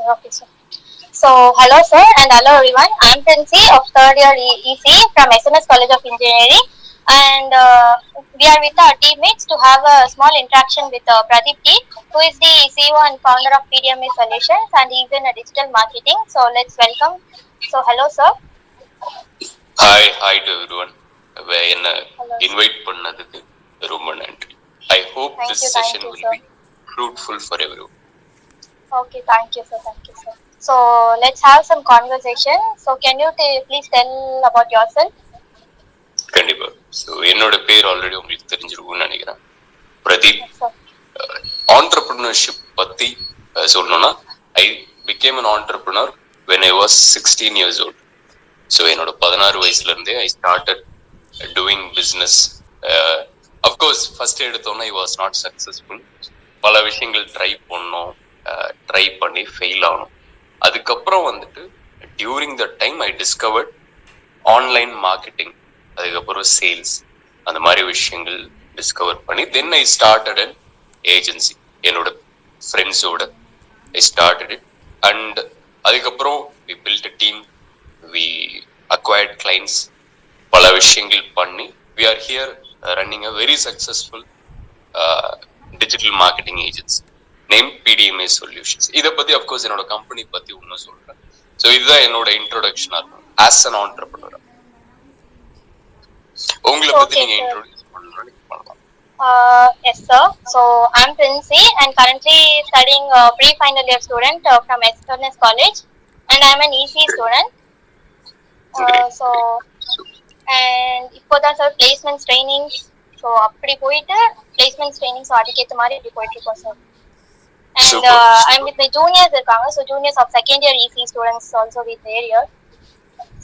sir. Okay, sir. So, hello, sir, and hello, everyone. I'm Princy of third year EC from SMS College of Engineering, and we are with our teammates to have a small interaction with Pradeep T, who is the CEO and founder of PDMA Solutions, and he's in digital marketing. So, let's welcome. So, hello, sir. Hi to everyone. என்ன Hello, sir. invite பண்ணதுக்கு ரொம்ப நன்றி. I hope Thank this you, session will sir. be fruitful for everyone. Okay, thank you, sir. Thank you, sir. So, let's have some conversation. So, can you please tell about yourself? கண்டிப்பா. So என்னோட பேர் already உங்களுக்கு தெரிஞ்சிருக்கும்னு நினைக்கிறேன். Pradeep. Yes, sir. Entrepreneurship பத்தி சொல்லணும்னா ஐ became an entrepreneur when I was 16 years old. So என்னோட 16 வயசுல இருந்தே I started doing business. Of course first எடுத்தோன்னா ஐ வாஸ் நாட் சக்ஸஸ்ஃபுல். பல விஷயங்கள் ட்ரை பண்ணி ஃபெயில் ஆகணும். அதுக்கப்புறம் வந்துட்டு during the time I discovered online marketing, அதுக்கப்புறம் சேல்ஸ், அந்த மாதிரி விஷயங்கள் டிஸ்கவர் பண்ணி then I started an agency. என்னோட ஃப்ரெண்ட்ஸோட ஐ ஸ்டார்டட் இட் அண்ட் அதுக்கப்புறம் we build a team, we acquired clients, பல விஷயங்கள் பண்ணி we are here running a very successful digital marketing agency named PDMA Solutions. இதை பத்தி of course என்னோட company பத்தி இன்னும் சொல்றேன். ஸோ இதுதான் என்னோட இன்ட்ரோடக்ஷனா இருக்கும் as an entrepreneur. உங்களை பத்தி நீங்க இன்ட்ரோடியூஸ் பண்ணலாம். Yes, sir. So, I'm Princy and currently studying pre-final year student from SMS College, and I'm an EC student. So, and இப்போதான் சார் பிளேஸ்மெண்ட்ஸ் ட்ரைனிங்ஸ், ஸோ அப்படி போயிட்டு பிளேஸ்மெண்ட்ஸ் ட்ரைனிங்ஸ் அதுக்கேற்ற மாதிரி இப்படி போயிட்டு இருக்கோம் sir. And I'm with my juniors இருக்காங்க, so juniors of second year EC students also with arrear.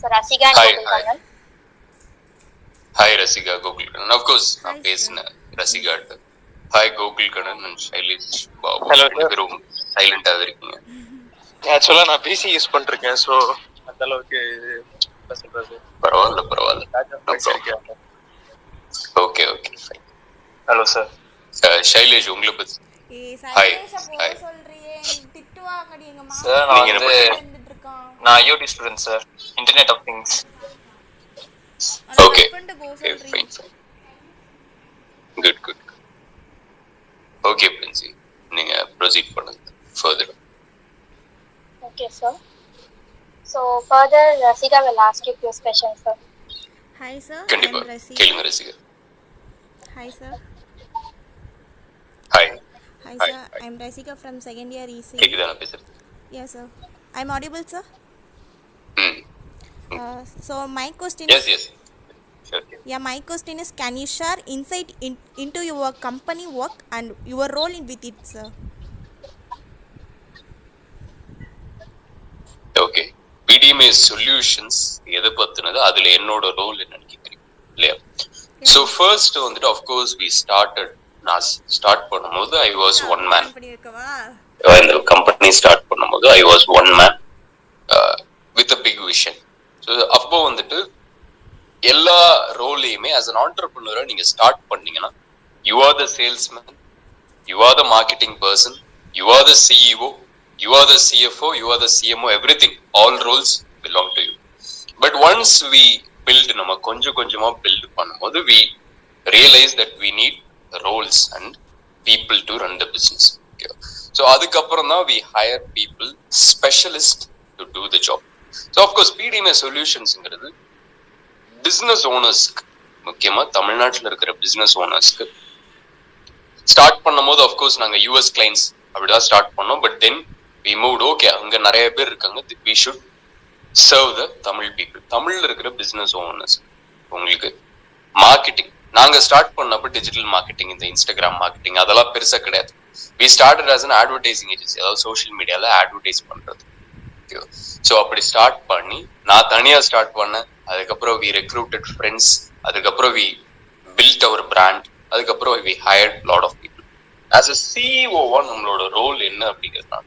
So Rasika and Gokulkannan. Hi Rasika, Gokulkannan. Of course நான் பேசினேன் Rasika. Hi Gokulkannan and Shailesh Babu. Hello, வெறும் சைலண்டாக இருக்கீங்க. ஆக்சுவலாக நான் பிசி யூஸ் பண்ணிருக்கேன், ஸோ அந்த அளவுக்கு பரவாயில்ல. Okay fine. Hello sir. Shailesh, உங்களை பத்தி. ஹாய் சார், நான் IOT student sir, internet of things. Okay fine. Good. Okay Princy, நீங்க ப்ரொசீட் பண்ணுங்க further. Okay, sir. So further, Rasika will ask you few questions, sir. Hi, sir. கண்டிப்பா கேளுங்க Rasika. Hi, sir. Hi, sir. I'm Rasika from second year EC. கேக்குதா நான் பேசுறது? Yes, sir. I'm audible, sir? So my question Yes. Sure. Yeah, my question is, can you share insight into your company work and your role with it, sir? Okay, PDMA Solutions எதை பத்தினது, அதுல என்னோட role என்னன்னு கேக்குறீங்க இல்லையா? So first வந்துட்டு of course we started. நான் start பண்ணும்போது I was one man. இந்த கம்பெனி ஸ்டார்ட் பண்ணும்போது I was one man with a big vision. So அப்போ வந்துட்டு எல்லா ரோலையுமே ஆஸ் அன் ஆண்டர்பிரினர் நீங்க ஸ்டார்ட் பண்ணீங்கன்னா you are the salesman, you are the marketing person, you are the CEO, you are the CFO, you are the CMO, everything, all roles belong to you. But once we build, நம்ம கொஞ்சமா build பண்ணும்போது we realize that we need roles and people to run the business. Okay. So அதுக்கப்புறம் தான் we hire people specialist to do the job. So of course PDMA Solutionsங்கிறது business owners-க்கு, முக்கியமா தமிழ்நாட்டில் இருக்கிற business owners-க்கு start பண்ணும்போது of course நாங்க US clients அப்படிதான் start பண்ணோம். But then we moved, okay, அங்க நிறைய பேர் இருக்காங்க, we should serve the Tamil people, தமிழ்ல இருக்கிற பிசினஸ் ஓனர்ஸ். உங்களுக்கு மார்க்கெட்டிங் நாங்க ஸ்டார்ட் பண்ணப்ப டிஜிட்டல் மார்க்கெட்டிங், இந்த இன்ஸ்டாகிராம் மார்க்கெட்டிங் அதெல்லாம் பெருசா கிடையாது. we started as an advertising agency, அதாவது சோஷியல் மீடியால அட்வர்டைஸ் பண்றது. ஸோ அப்படி ஸ்டார்ட் பண்ணி நான் தனியா ஸ்டார்ட் பண்ணேன். அதுக்கப்புறம் we recruited friends, அதுக்கப்புறம் we built our brand, அதுக்கப்புறம் we hired lot of people. as a CEO நம்மளோட ரோல் என்ன அப்படிங்கிறதுனா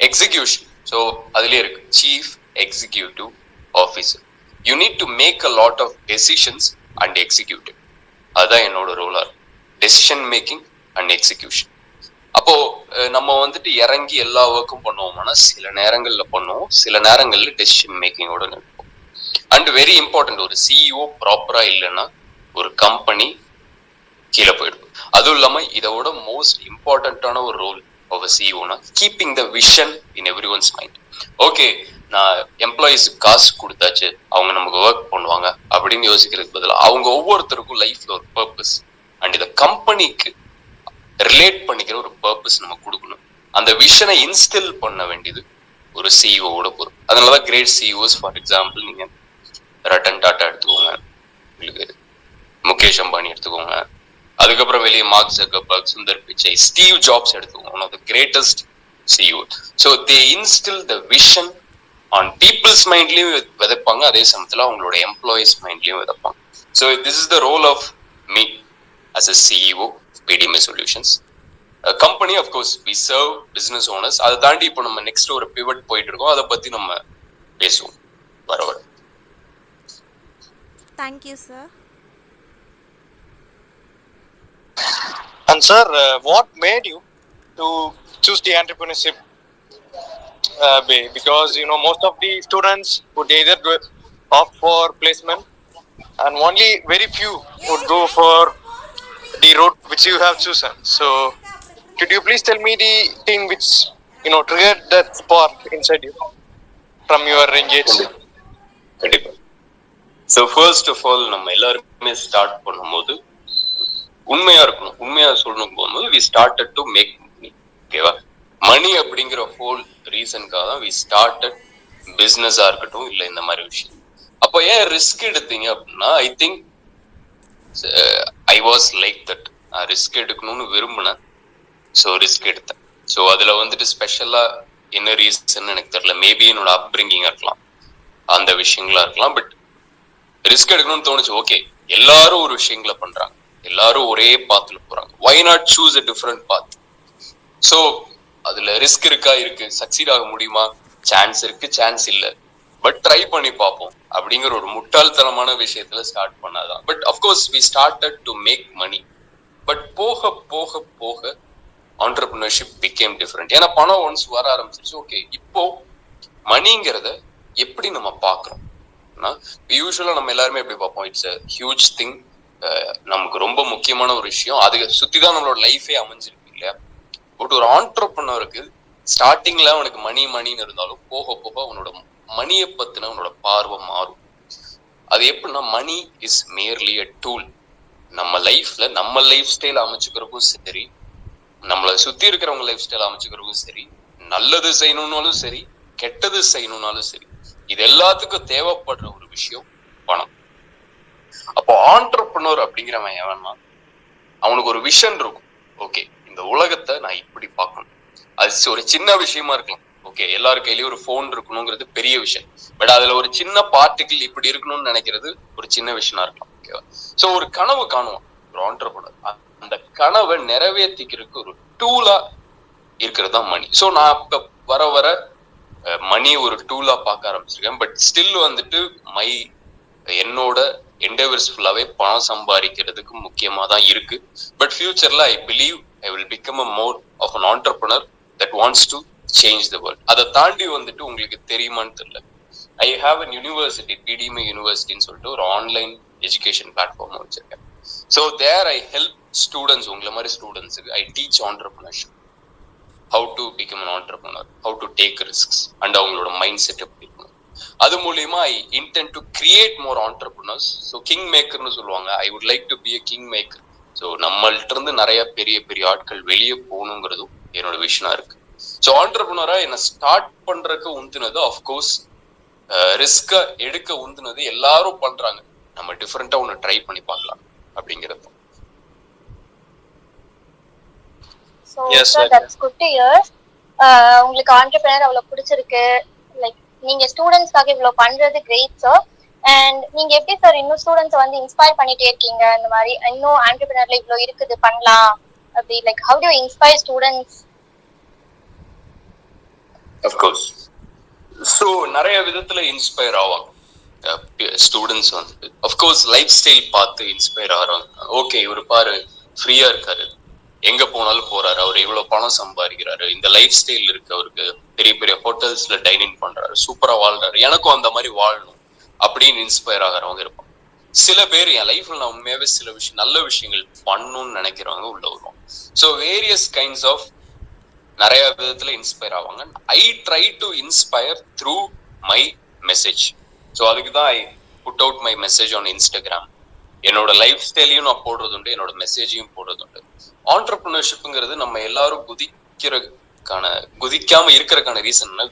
எக்ஸிகியூஷன். ஸோ அதுலேயே இருக்கு chief executive officer. You need to make a lot of decisions and execute it. அதுதான் என்னோட ரோலா இருக்கு, டெசிஷன் மேக்கிங் அண்ட் எக்ஸிக்யூஷன். அப்போ நம்ம வந்துட்டு இறங்கி எல்லா ஒர்க்கும் பண்ணுவோம்னா சில நேரங்கள்ல பண்ணுவோம், சில நேரங்கள்ல டெசிஷன் மேக்கிங்கோட நிற்போம். அண்ட் வெரி இம்பார்ட்டன்ட், ஒரு சிஇஓ ப்ராப்பரா இல்லைன்னா ஒரு கம்பெனி கீழே போயிடும். அதுவும் இல்லாம இதோட மோஸ்ட் இம்பார்ட்டன்டான ஒரு ரோல் ஆஃப் சிஇஓனா keeping the vision in every one's mind. Okay, நான் எம்ப்ளாயிஸுக்கு காசு கொடுத்தாச்சு, அவங்க நமக்கு ஒர்க் பண்ணுவாங்க அப்படின்னு யோசிக்கிறதுக்கு பதிலாக அவங்க ஒவ்வொருத்தருக்கும் லைஃப்ல ஒரு பர்பஸ் அண்ட் இந்த கம்பெனிக்கு ரிலேட் பண்ணிக்கிற ஒரு பர்பஸ் நம்ம கொடுக்கணும். அந்த விஷனை இன்ஸ்டில் பண்ண வேண்டியது ஒரு சிஇஓட பொறுப்பு. அதனாலதான் கிரேட் சிஇஓஸ், ஃபார் எக்ஸாம்பிள் நீங்க ரட்டன் டாட்டா எடுத்துக்கோங்க, உங்களுக்கு முகேஷ் அம்பானி எடுத்துக்கோங்க, அதுக்கப்புறம் வெளியே mark Zuckerberg, Sundar Pichai, Steve Jobs எடுத்துக்கோங்க, one of the greatest CEO. So they instil the vision on people's மைண்ட்லயும் விதைப்பாங்க, அதே சமயத்துல அவங்களோட எம்ப்ளாயிஸ் மைண்ட்லயும் விதைப்பாங்க. So this is the role of me as a CEO PDMA Solutions. A company, of course, we serve business owners. அதை தாண்டி இப்போ நம்ம நெக்ஸ்ட் ஒரு பிவட் போயிட்டு இருக்கோம், அதை பத்தி நம்ம பேசுவோம் வரவர. Thank you, sir. And sir, what made you to choose the entrepreneurship way? Because most of the students would either opt for placement, and only very few would go for the route which you have chosen. So could you please tell me the thing which triggered that spark inside you from your engage? கண்டிப்பா. So first of all நம்ம எல்லாருமே start பண்ணும்போது உண்மையா இருக்கணும், உண்மையா சொல்லணும் போகும்போது we started to make money. ஓகேவா? மணி அப்படிங்கிற ஹோல் ரீசனுக்காக தான் வி ஸ்டார்டட் பிஸ்னஸா இருக்கட்டும் இல்லை இந்த மாதிரி விஷயம். அப்போ ஏன் ரிஸ்க் எடுத்தீங்க அப்படின்னா, I think I was like that. நான் ரிஸ்க் எடுக்கணும்னு விரும்பினேன், ஸோ ரிஸ்க் எடுத்தேன். ஸோ அதில் வந்துட்டு ஸ்பெஷலாக என்ன ரீசன் எனக்கு தெரியல, மேபி என்னோட அப்ரிங்கிங்காக இருக்கலாம், அந்த விஷயங்களா இருக்கலாம். பட் ரிஸ்க் எடுக்கணும்னு தோணுச்சு. ஓகே, எல்லாரும் ஒரு விஷயங்களை பண்றாங்க, எல்லாரும் ஒரே பாத்துல போறாங்க, why not choose a different path? So அதுல ரிஸ்க் இருக்கு, சக்சீட் ஆக முடியுமா? சான்ஸ் இருக்கு, சான்ஸ் இல்லை, பட் ட்ரை பண்ணி பார்ப்போம் அப்படிங்கிற ஒரு முட்டாள்தனமான விஷயத்துல ஸ்டார்ட் பண்ணாதான். But of course we started to make money. But போக போக போக ஆண்டர்பிரினர்ஷிப் பிகேம் டிஃப்ரெண்ட். ஏன்னா பணம் ஒன்ஸ் வர ஆரம்பிச்சிருச்சு. ஓகே, இப்போ மணிங்கிறத எப்படி நம்ம பார்க்கறோம்? யூஸ்வலா நம்ம எல்லாருமே எப்படி பார்ப்போம், இட்ஸ் அ ஹியூஜ் திங், நமக்கு ரொம்ப முக்கியமான ஒரு விஷயம், அது சுத்திதான் நம்மளோட லைஃபே அமைஞ்சிருக்கு இல்லையா? பட் ஒரு ஆண்டர்பிரினருக்கு ஸ்டார்டிங்ல அவனுக்கு மணின்னு இருந்தாலும் போக போக அவனோட மணியை பத்தின அவனோட பார்வை மாறும். அது எப்படின்னா, money is merely a tool. நம்ம லைஃப்ல நம்ம லைஃப் ஸ்டைல் அமைச்சுக்கிறதுக்கும் சரி, நம்மளை சுத்தி இருக்கிறவங்க லைஃப் ஸ்டைல் அமைச்சுக்கிறதுக்கும் சரி, நல்லது செய்யணும்னாலும் சரி, கெட்டது செய்யணும்னாலும் சரி, இது எல்லாத்துக்கும் தேவைப்படுற ஒரு விஷயம் பணம். அப்போ ஆண்டர்பிரினர் அப்படிங்கிறவன் எவன்னா, அவனுக்கு ஒரு விஷன் இருக்கும். ஓகே, இந்த உலகத்தை நான் இப்படி பார்க்கணும். அது ஒரு சின்ன விஷயமா இருக்கலாம். ஓகே, எல்லாரு கையிலயும் ஒரு போன் இருக்கணுங்கிறது பெரிய விஷயம். பட் அதுல ஒரு சின்ன பார்ட்டிகிள் இப்படி இருக்கணும்னு நினைக்கிறது ஒரு சின்ன விஷயமா இருக்கலாம். ஓகேவா? சோ ஒரு கனவு காணுவான் ஒரு ஆண்டர்பிரினர். அந்த கனவை நிறைவேற்றிக்கிறதுக்கு ஒரு டூலா இருக்கிறது தான் மணி. சோ நான் இப்ப வர வர மணி ஒரு டூலா பார்க்க ஆரம்பிச்சிருக்கேன். பட் ஸ்டில் வந்துட்டு என்னோட என்டெவர்ஸ் ஃபுல்லாவே பணம் சம்பாதிக்கிறதுக்கு முக்கியமா தான் இருக்கு. பட் ஃபியூச்சர்ல I believe I will become a more of an entrepreneur that wants to change the world. அதை தாண்டி வந்துட்டு உங்களுக்கு தெரியுமான்னு தெரியல, I have an university, PDMA யூனிவர்சிட்டின்னு சொல்லிட்டு ஒரு ஆன்லைன் எஜுகேஷன் பிளாட்ஃபார்ம் வச்சிருக்கேன். So there I help students, உங்களை மாதிரி ஸ்டூடெண்ட்ஸுக்கு I teach entrepreneurship, how to become an entrepreneur, how to take risks and அவங்களோட மைண்ட் செட் எப்படி இருக்கணும். அது மூலியமா I intend to create more entrepreneurs. So king மேக்கர்னு சொல்லுவாங்க, I would like to be a king maker. So நம்மள்ட்ட இருந்து நிறைய பெரிய பெரிய ஆட்கள் வெளியே போகணுங்கிறதும் என்னோட விஷனா இருக்கு. ஸோ ஆண்டர்பிரினரா என்ன ஸ்டார்ட் பண்றதுக்கு உந்துனது, அஃப்கோர்ஸ் ரிஸ்க எடுக்க உந்துனது எல்லாரும் பண்றாங்க, நம்ம டிஃப்ரெண்டா ஒன்று ட்ரை பண்ணி பார்க்கலாம் அப்படிங்கிறது. So sir, that's good to hear. உங்களுக்கு ஆண்டர்பிரினர் அவ்வளவு பிடிச்சிருக்கு, லைக் நீங்க ஸ்டூடெண்ட்ஸ்க்காக இவ்வளவு பண்றது கிரேட் சார். அண்ட் நீங்க எப்படி சார் இன்னும் ஸ்டூடெண்ட்ஸ் வந்து இன்ஸ்பயர் பண்ணிட்டே இருக்கீங்க, இந்த மாதிரி இன்னும் ஆண்டர்பிரினர்ல இவ்வளவு இருக்குது பண்ணலாம் அப்படி, like how to you inspire students? Of course. So நிறைய விதத்துல இன்ஸ்பயர் ஆவாங்க ஸ்டூடெண்ட்ஸ் வந்துட்டு. அஃப்கோர்ஸ் லைஃப் ஸ்டைல் பார்த்து இன்ஸ்பயர் ஆகிறாங்க. ஓகே, இவர் பாரு ஃப்ரீயா இருக்காரு, எங்க போனாலும் போறாரு, அவர் இவ்வளவு பணம் சம்பாதிக்கிறாரு, இந்த லைஃப் ஸ்டைல் இருக்கு அவருக்கு, பெரிய பெரிய ஹோட்டல்ஸ்ல டைனிங் பண்றாரு, சூப்பரா வாழ்றாரு, எனக்கும் அந்த மாதிரி வாழணும் அப்படின்னு இன்ஸ்பயர் ஆகிறவங்க இருப்பாங்க. சில பேர் என் லைஃப்ல நான் உண்மையாவே சில விஷயம் நல்ல விஷயங்கள் பண்ணணும்னு நினைக்கிறவங்க உள்ள வருவாங்க. ஸோ வேரியஸ் கைண்ட்ஸ் ஆஃப் நிறைய விதத்துல இன்ஸ்பயர் ஆவாங்க. I try to inspire through my message. So அதுக்கு தான் I put out my message on Instagram. என்னோட லைஃப் ஸ்டைலையும் நான் போடுறது உண்டு, என்னோட மெசேஜையும் போடுறது உண்டு. ஆண்டர்பிரினர்ஷிப்ங்கிறது நம்ம எல்லாரும் குதிக்காம இருக்கிறதுக்கான ரீசன்னா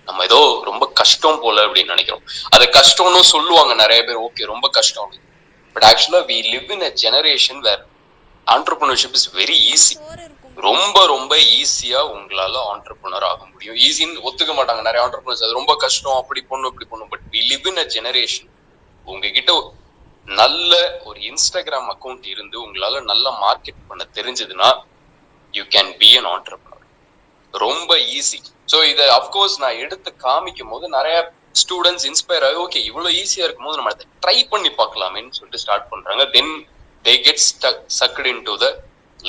நம்ம ஏதோ ரொம்ப கஷ்டம் போல அப்படின்னு நினைக்கிறோம். அதை கஷ்டம்னு சொல்லுவாங்க நிறைய பேர், ஓகே ரொம்ப கஷ்டம். பட் ஆக்சுவலா we live in a generation where entrepreneurship is very easy. ரொம்ப ரொம்ப ஈஸியா உங்களால ஆண்டர்பிரினர் ஆக முடியும். ஈஸின்னு ஒத்துக்க மாட்டாங்க நிறைய ஆண்டர்பிரினர்ஸ், அது ரொம்ப கஷ்டம், அப்படி பண்ணும் இப்படி பண்ணும். But we live in a generation, உங்ககிட்ட நல்ல ஒரு இன்ஸ்டாகிராம் அக்கௌண்ட் இருந்து உங்களால நல்ல மார்க்கெட் பண்ண தெரிஞ்சதுன்னா you can be an entrepreneur. ரொம்ப ஈஸி. ஸோ இதை அப்கோர்ஸ் நான் எடுத்து காமிக்கும் போது நிறைய ஸ்டூடெண்ட்ஸ் இன்ஸ்பயர் ஆகி ஓகே இவ்வளவு ஈஸியா இருக்கும் போது நம்ம அதை ட்ரை பண்ணி பார்க்கலாமேன்னு சொல்லிட்டு ஸ்டார்ட் பண்றாங்க. தென் தே கெட் சக்டு in to the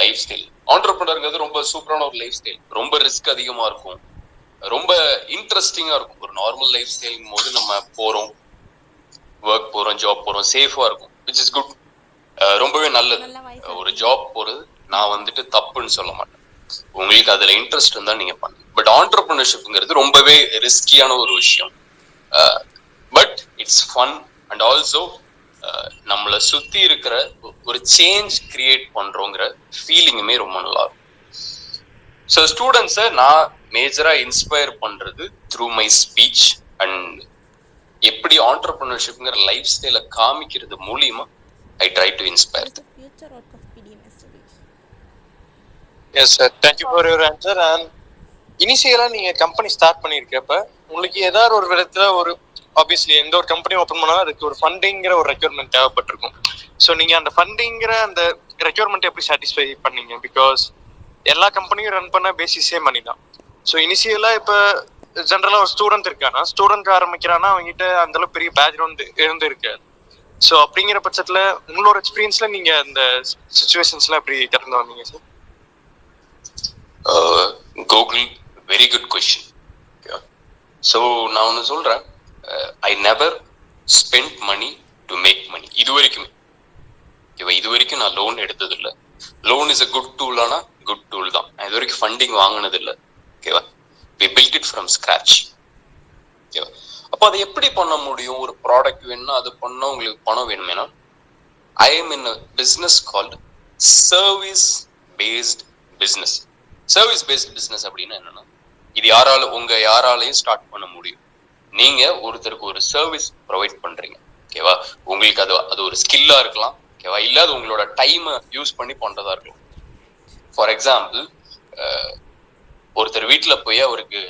life style. ஆண்டர்பிரினர்ங்கிறது ரொம்ப சூப்பரான ஒரு லைஃப் ஸ்டைல், ரொம்ப ரிஸ்க் அதிகமா இருக்கும், ரொம்ப இன்ட்ரெஸ்டிங்கா இருக்கும். ஒரு நார்மல் லைஃப் ஸ்டைல் போது நம்ம போறோம், ஒர்க் போறோம், ஜாப் போறோம், சேஃபா இருக்கும், விச் இஸ் குட், ரொம்பவே நல்லது. ஒரு ஜாப் போறது நான் வந்துட்டு தப்புன்னு சொல்ல மாட்டேன். உங்களுக்கு அதுல இன்ட்ரெஸ்ட் இருந்தா நீங்க பண்ணுங்க. பட் ஆண்டர்பிரினர்ஷிப்ங்கிறது ரொம்பவே ரிஸ்கியான ஒரு விஷயம். But it's fun and also நம்மளை சுத்தி இருக்கிற ஒரு சேஞ்ச் கிரியேட் பண்றோங்கிற ஃபீலிங்குமே ரொம்ப நல்லா இருக்கும். ஸோ ஸ்டூடெண்ட்ஸை நான் மேஜரா இன்ஸ்பயர் பண்றது த்ரூ மை ஸ்பீச் அண்ட் எப்படி ஆண்டர்பிரினர்ஷிப்ங்கிற லைஃப் ஸ்டைலை காமிக்கிறது மூலியமா I try to inspire. Yes sir, thank you for your answer. And இனிஷியலா நீங்க கம்பெனி ஸ்டார்ட் பண்ணிருக்கப்ப உங்களுக்கு ஏதாவது ஒரு விதத்துல ஒரு ஆப்வியஸ்லி எந்த ஒரு கம்பெனி ஓப்பன் பண்ணாலும் அதுக்கு ஒரு ஃபண்டிங்கிற ஒரு ரெக்யர்மெண்ட் தேவைப்பட்டிருக்கும். ஸோ நீங்க அந்த ஃபண்டிங்கிற அந்த ரெக்யர்மெண்ட் எப்படி சாட்டிஸ்ஃபை பண்ணீங்க? பிகாஸ் எல்லா கம்பெனியும் ரன் பண்ண பேசிஸே மணி தான். ஸோ இனிஷியலா இப்போ ஜென்ரலா ஒரு ஸ்டூடெண்ட் இருக்கானா, ஸ்டூடெண்ட் ஆரம்பிக்கிறான்னா அவங்ககிட்ட அந்த அளவுக்கு பெரிய பேக்ரவுண்ட் இருந்து இருக்கு. ஸோ அப்படிங்கிற பட்சத்துல உங்களோட எக்ஸ்பீரியன்ஸ்ல நீங்க அந்த சிச்சுவேஷன்ஸ்லாம் எப்படி கடந்து வந்தீங்க sir? Google, very good question. So நான் ஒன்று சொல்றேன், I never spent money to make money. இது வரைக்கும் நான் லோன் எடுத்தது இல்லை. Loan is a good tool ஆனா குட் டூல் தான். நான் இது வரைக்கும் ஃபண்டிங் வாங்கினது இல்லை. ஓகேவா? we built it from scratch. ஓகேவா? அப்போ அதை எப்படி பண்ண முடியும்? ஒரு ப்ராடக்ட் வேணும்னா அது பண்ண உங்களுக்கு பணம் வேணுமேனா, I am in a business called service based business. Service paste business அப்படின்னா என்னன்னா, இது யாராலையும் ஸ்டார்ட் பண்ண முடியும். நீங்க ஒருத்தருக்கு ஒரு சர்வீஸ் ப்ரொவைட் பண்றீங்க. ஓகேவா? உங்களுக்கு அது ஒரு ஸ்கில்லா இருக்கலாம். ஓகேவா? இல்ல அது உங்களோட டைமை யூஸ் பண்ணி பண்றதா இருக்கலாம். ஃபார் எக்ஸாம்பிள், ஒருத்தர் வீட்டுல போய் அவருக்கு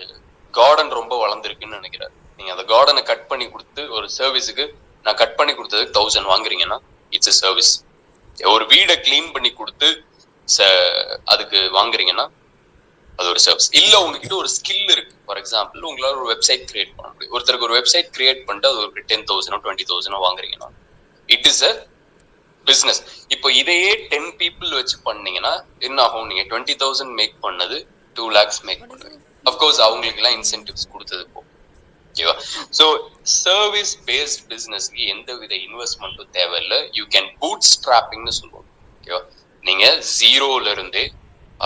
கார்டன் ரொம்ப வளர்ந்துருக்குன்னு நினைக்கிறாரு. நீங்க அந்த கார்டனை கட் பண்ணி கொடுத்து ஒரு சர்வீஸுக்கு நான் கட் பண்ணி கொடுத்ததுக்கு 1000 வாங்குறீங்கன்னா இட்ஸ் a சர்வீஸ். ஒரு வீடை கிளீன் பண்ணி கொடுத்து அதுக்கு வாங்குறீங்கன்னா அது ஒரு சர்வீஸ். இல்ல உங்ககிட்ட ஒரு ஸ்கில் இருக்கு. ஃபார் எக்ஸாம்பிள், உங்களால ஒரு வெப்சைட் கிரியேட் பண்ண முடியும். ஒருத்தருக்கு ஒரு வெப்சைட் கிரியேட் பண்ணிட்டு அது ஒரு 10,000 20,000 வாங்குறீங்கன்னா இட் இஸ் அ பிசினஸ். இப்போ இதையே 10 people வச்சு பண்ணீங்கன்னா என்ன ஆகும்? நீங்க 20,000 மேக் பண்ணது 2 lakhs மேக் பண்ணுவீங்க. அப்கோர்ஸ் அவங்களுக்கு எல்லாம் இன்சென்டிவ்ஸ் கொடுத்தது போகும். ஓகேவா? ஸோ சர்வீஸ் பேஸ்ட் பிசினஸ்க்கு எந்த வித இன்வெஸ்ட்மெண்ட்டும் தேவையில்லை. யூ கேன் பூட் ஸ்ட்ராப்பிங்னு சொல்லுவோம். ஓகேவா? நீங்க ஜீரோல இருந்தே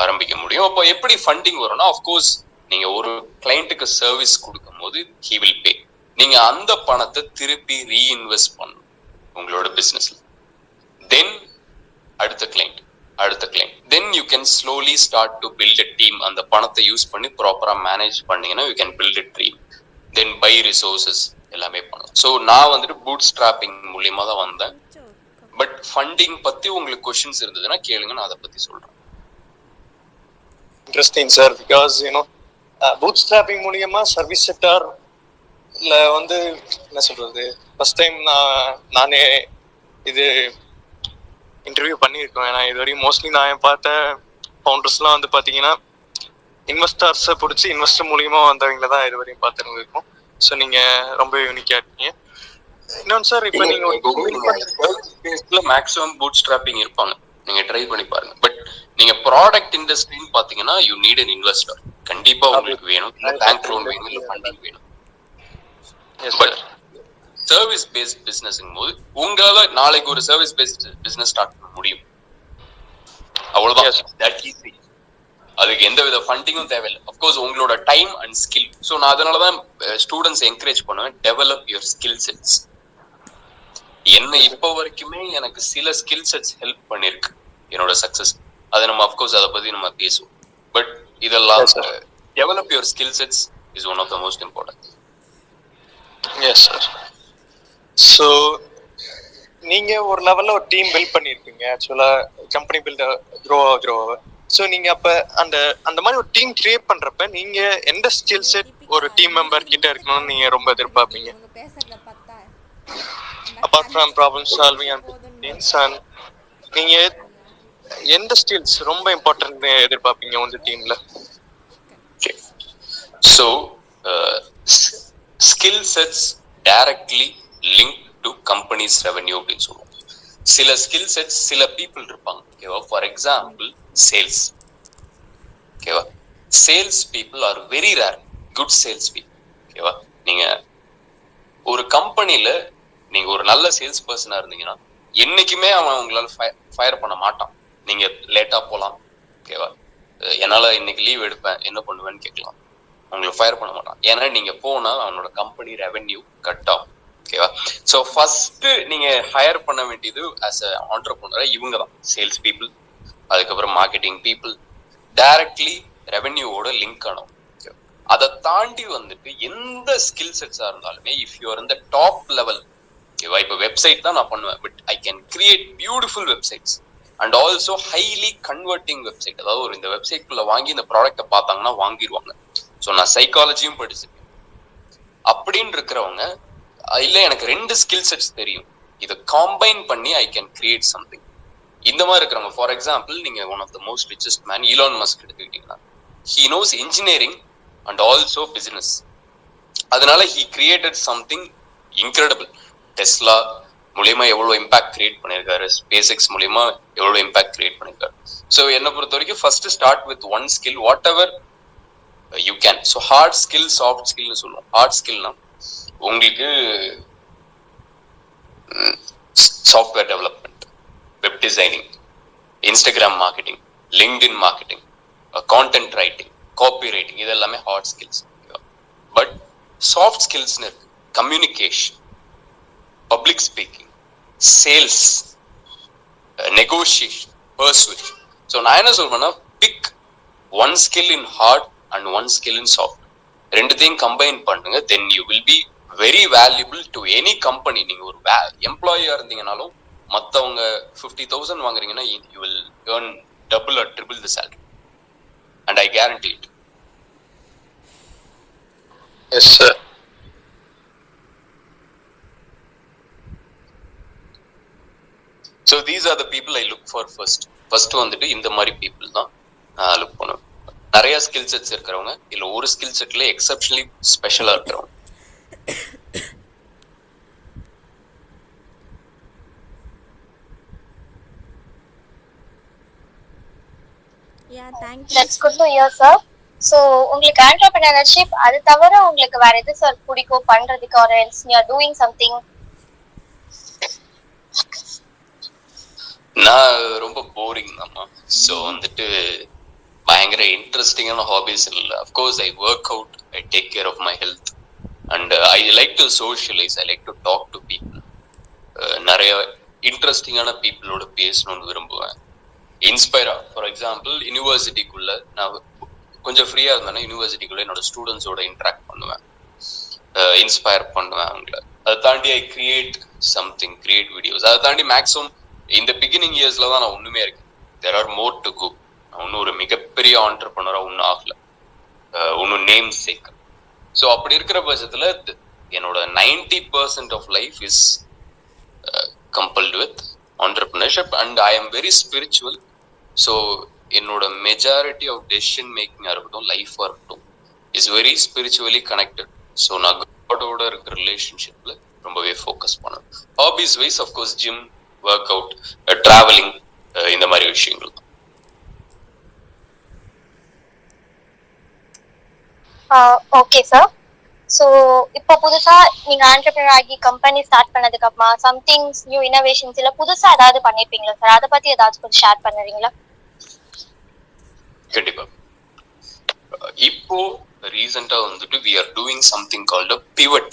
ஆரம்பிக்க முடியும். அப்போ எப்படி ஃபண்டிங் வரும்னா, ஆஃப்கோர்ஸ் நீங்க ஒரு கிளைண்ட்டுக்கு சர்வீஸ் கொடுக்கும் போது ஹி வில் பே. நீங்க அந்த பணத்தை திருப்பி ரீஇன்வெஸ்ட் பண்ணணும் உங்களோட பிசினஸ்ல. தென் அடுத்த client then you can slowly start to build a team. அந்த பணத்தை யூஸ் பண்ணி ப்ராப்பரா மேனேஜ் பண்ணீங்கன்னா you can build a team. Then buy resources எல்லாமே பண்ணலாம். ஸோ நான் வந்துட்டு பூட் ஸ்ட்ராப்பிங் மூலியமா தான் வந்தேன். பட் ஃபண்டிங் பத்தி உங்களுக்கு கொஸ்டின்ஸ் இருந்ததுன்னா கேளுங்க, நான் அதை பத்தி சொல்றேன். Interesting sir. Because boot strapping மூலியமா சர்வீஸ் செக்டார்ல வந்து என்ன சொல்றது, ஃபர்ஸ்ட் டைம் நானே இது இன்டர்வியூ பண்ணியிருக்கோம். ஏன்னா இது வரையும் மோஸ்ட்லி நான் பார்த்த ஃபவுண்டர்ஸ்லாம் வந்து பார்த்தீங்கன்னா இன்வெஸ்டர்ஸை பிடிச்சி இன்வெஸ்டர் மூலியமா வந்தவங்கள தான் இது வரையும் பார்த்துருந்துருக்கோம். ஸோ நீங்க ரொம்ப யூனிக்கா இருக்கீங்க. இன்னொன்று சார், இப்போ நீங்க மேக்ஸிமம் பூட் ஸ்ட்ராப்பிங் இருப்பாங்க. நீங்க ட்ரை பண்ணி பாருங்க. பட் நீங்க ப்ராடக்ட் இண்டஸ்ட்ரின்னு பாத்தீங்கன்னா யூ நீட் அன் இன்வெஸ்டர். கண்டிப்பா உங்களுக்கு வேணும், இல்ல பேங்க் லோன் வேணும், இல்ல ஃபண்டிங் வேணும். பட் சர்வீஸ் பேஸ்ட் பிசினஸ்ங்கும் போது உங்களால நாளைக்கு ஒரு சர்வீஸ் பேஸ்ட் பிசினஸ் ஸ்டார்ட் பண்ண முடியும். அவ்வளவுதான். That easy. அதுக்கு எந்த வித ஃபண்டிங்கும் தேவையில்லை. அப்கோர்ஸ் உங்களோட டைம் அண்ட் ஸ்கில். ஸோ நான் அதனாலதான் ஸ்டூடெண்ட்ஸ் என்கரேஜ் பண்ணுவேன், டெவலப் யுவர் ஸ்கில் செட்ஸ். என்ன இப்போ வரைக்குமே எனக்கு சில ஸ்கில் செட்ஸ் ஹெல்ப் பண்ணிருக்கு என்னோட சக்சஸ். அதை நம்ம அப்கோர்ஸ் அதை பத்தி நம்ம பேசுவோம். பட் இதெல்லாம் develop your skill sets is one of the most important. Yes sir. So நீங்க ஒரு லெவல்ல ஒரு டீம் பில்ட் பண்ணிருக்கீங்க. ஆக்சுவலா கம்பெனி பில்ட் க்ரோ. ஸோ நீங்க அப்ப அந்த மாதிரி ஒரு டீம் கிரியேட் பண்றப்ப நீங்க எந்த ஸ்கில் செட் ஒரு டீம் மெம்பர் கிட்ட இருக்கணும்னு நீங்க ரொம்ப எதிர்பார்ப்பீங்க? Apart from problem solving and நீங்க எந்த ஸ்கில்ஸ் ரொம்ப இம்பார்ட்டன்ட் எதிர்பார்ப்பீங்க உங்க டீம்ல? So skill sets directly link to company's revenue அப்படின்னு சொல்லுவோம். சில ஸ்கில் செட்ஸ் சில பீப்புள் இருப்பாங்க. ஓகேவா? For example sales. ஓகேவா? Sales people are very rare. Good sales people. ஓகேவா? நீங்க ஒரு கம்பெனில நீங்க ஒரு நல்ல சேல்ஸ் பர்சனா இருந்தீங்கன்னா என்னைக்குமே அவன் உங்களால ஃபயர் பண்ண மாட்டான். நீங்க லேட்டா போலாம். ஓகேவா? என்னால இன்னைக்கு லீவ் எடுப்பேன், என்ன பண்ணுவேன்னு கேட்கலாம். உங்களை ஃபயர் பண்ண மாட்டான். ஏன்னா நீங்க போனா அவனோட கம்பெனி ரெவென்யூ கட் ஆகும். ஓகேவா? ஸோ ஃபர்ஸ்ட் நீங்க ஹையர் பண்ண வேண்டியது ஆஸ் அ ஆண்டர்பிரனர் இவங்க தான், சேல்ஸ் பீப்புள். அதுக்கப்புறம் மார்க்கெட்டிங் பீப்புள், டைரக்ட்லி ரெவென்யூவோட லிங்க் ஆனோம். அதை தாண்டி வந்துட்டு எந்த ஸ்கில் செட்ஸா இருந்தாலுமே இஃப் யூ ஆர் இந்த டாப் லெவல். ஓகேவா? இப்போ வெப்சைட் தான் நான் பண்ணுவேன், but I can create beautiful websites and also highly converting website. அதாவது ஒரு இந்த வெப்சைட்குள்ள வாங்கி இந்த ப்ராடக்ட்டை பார்த்தாங்கன்னா வாங்கிடுவாங்க. ஸோ நான் சைக்காலஜியும் படிச்சிருக்கேன். அப்படின்னு இருக்கிறவங்க இல்ல எனக்கு 2 ஸ்கில் செட்ஸ் தெரியும், இதை காம்பைன் பண்ணி ஐ கேன் கிரியேட் சம்திங். இந்த மாதிரி இருக்கிறவங்க, ஃபார் எக்ஸாம்பிள் நீங்க one of the most richest man Elon Musk எடுத்துக்கிட்டீங்கன்னா he knows engineering and also business. அதனால he created something incredible. Tesla மூலியமா எவ்வளவு இம்பாக்ட் கிரியேட் பண்ணிருக்காரு, ஸ்பேஸ் எக்ஸ் மூலியமா எவ்வளவு இம்பாக்ட் கிரியேட் பண்ணிருக்காரு. ஸோ என்னை பொறுத்த வரைக்கும் first start with one skill, whatever you can. So hard skill, soft ஸ்கில்னு சொல்லுவோம். ஹார்ட் ஸ்கில்னா உங்களுக்கு software development, web designing, Instagram marketing, LinkedIn marketing, content writing, copy writing, இது எல்லாமே ஹார்ட் ஸ்கில்ஸ். பட் சாஃப்ட் ஸ்கில்ஸ்னு இருக்கு. Communication, public speaking, sales, negotiation, persuasion. So நான் என்ன சொல்றேன்னா pick one skill in hard and one skill in soft. ரெண்டுத்தையும் combine பண்ணுங்க. Then you will be very valuable to any company. நீங்க ஒரு எம்ப்ளாயியா இருந்தீங்கனாலும் மற்றவங்க 50,000 வாங்குறீங்கன்னா you will earn double or triple the salary and I guarantee it. Yes sir. So these are the people I look for first. First வந்துட்டு இந்த மாதிரி people தான் லுக் பண்ணுவேன். நிறைய ஸ்கில் செட்ஸ் இருக்கிறவங்க, இல்ல ஒரு ஸ்கில் செட்ல எக்ஸப்ஷனலி ஸ்பெஷலா இருக்கிறவங்க. Yeah, thank you. That's good to hear, sir. So உங்களுக்கு entrepreneurship அது தவிர உங்களுக்கு வேற எது சார் பிடிக்கும் பண்றதுக்கு, or else you are doing something? நான் ரொம்ப போரிங் தான்மா. ஸோ வந்துட்டு பயங்கர இன்ட்ரெஸ்டிங்கான ஹாபிஸ் இல்லை. Of course I work out, I take care of my health and I like to socialise, I like to talk to people. நிறைய இன்ட்ரெஸ்டிங்கான பீப்புளோட பேசணும்னு விரும்புவேன். இன்ஸ்பயரா, ஃபார் எக்ஸாம்பிள் யூனிவர்சிட்டிக்குள்ள நான் கொஞ்சம் ஃப்ரீயா இருந்தேன்னா யூனிவர்சிட்டிக்குள்ள என்னோட ஸ்டூடெண்ட்ஸோட இன்ட்ராக்ட் பண்ணுவேன், இன்ஸ்பயர் பண்ணுவேன் அவங்கள. அதை தாண்டி ஐ கிரியேட் சம்திங், கிரியேட் வீடியோஸ். அதை தாண்டி மேக்ஸிமம் இந்த பிகினிங் இயர்ஸ்ல தான் நான் ஒண்ணுமே இருக்கேன். There are more to go. நான் ஒன்னும் ஒரு மிகப்பெரிய ஆண்டர்பிரனரா ஒன்னும் ஆகல, ஒன்னும் நேம் சேர்க்க. ஸோ அப்படி இருக்கிற பட்சத்துல என்னோட 90% of life is compelled with entrepreneurship and I am very spiritual. So என்னோட மெஜாரிட்டி ஆஃப் டெசிஷன் மேக்கிங்கா இருக்கட்டும், லைஃபா இருக்கட்டும், is very spiritually connected. So நான் காடோட இருக்கிற ரிலேஷன்ஷிப்ல ரொம்பவே ஃபோக்கஸ் பண்ணுவேன். Hobbies wise of course gym, work out, travelling, இந்த மாதிரி விஷயங்கள் தான். Okay sir. ஸோ இப்போ புதுசா நீங்க ஆண்டர்பிரினர் ஆகி கம்பெனி ஸ்டார்ட் பண்ணதுக்கு அப்புறமா சம்திங்ஸ் நியூ இனோவேஷன்ஸ் இல்ல புதுசா ஏதாவது பண்ணிருப்பீங்களா சார்? அதை பத்தி ஏதாச்சும் கொஞ்சம் ஷேர் பண்ணுறீங்களா? கண்டிப்பா. இப்போ ரீசெண்டா வந்துட்டு we are doing something called a pivot.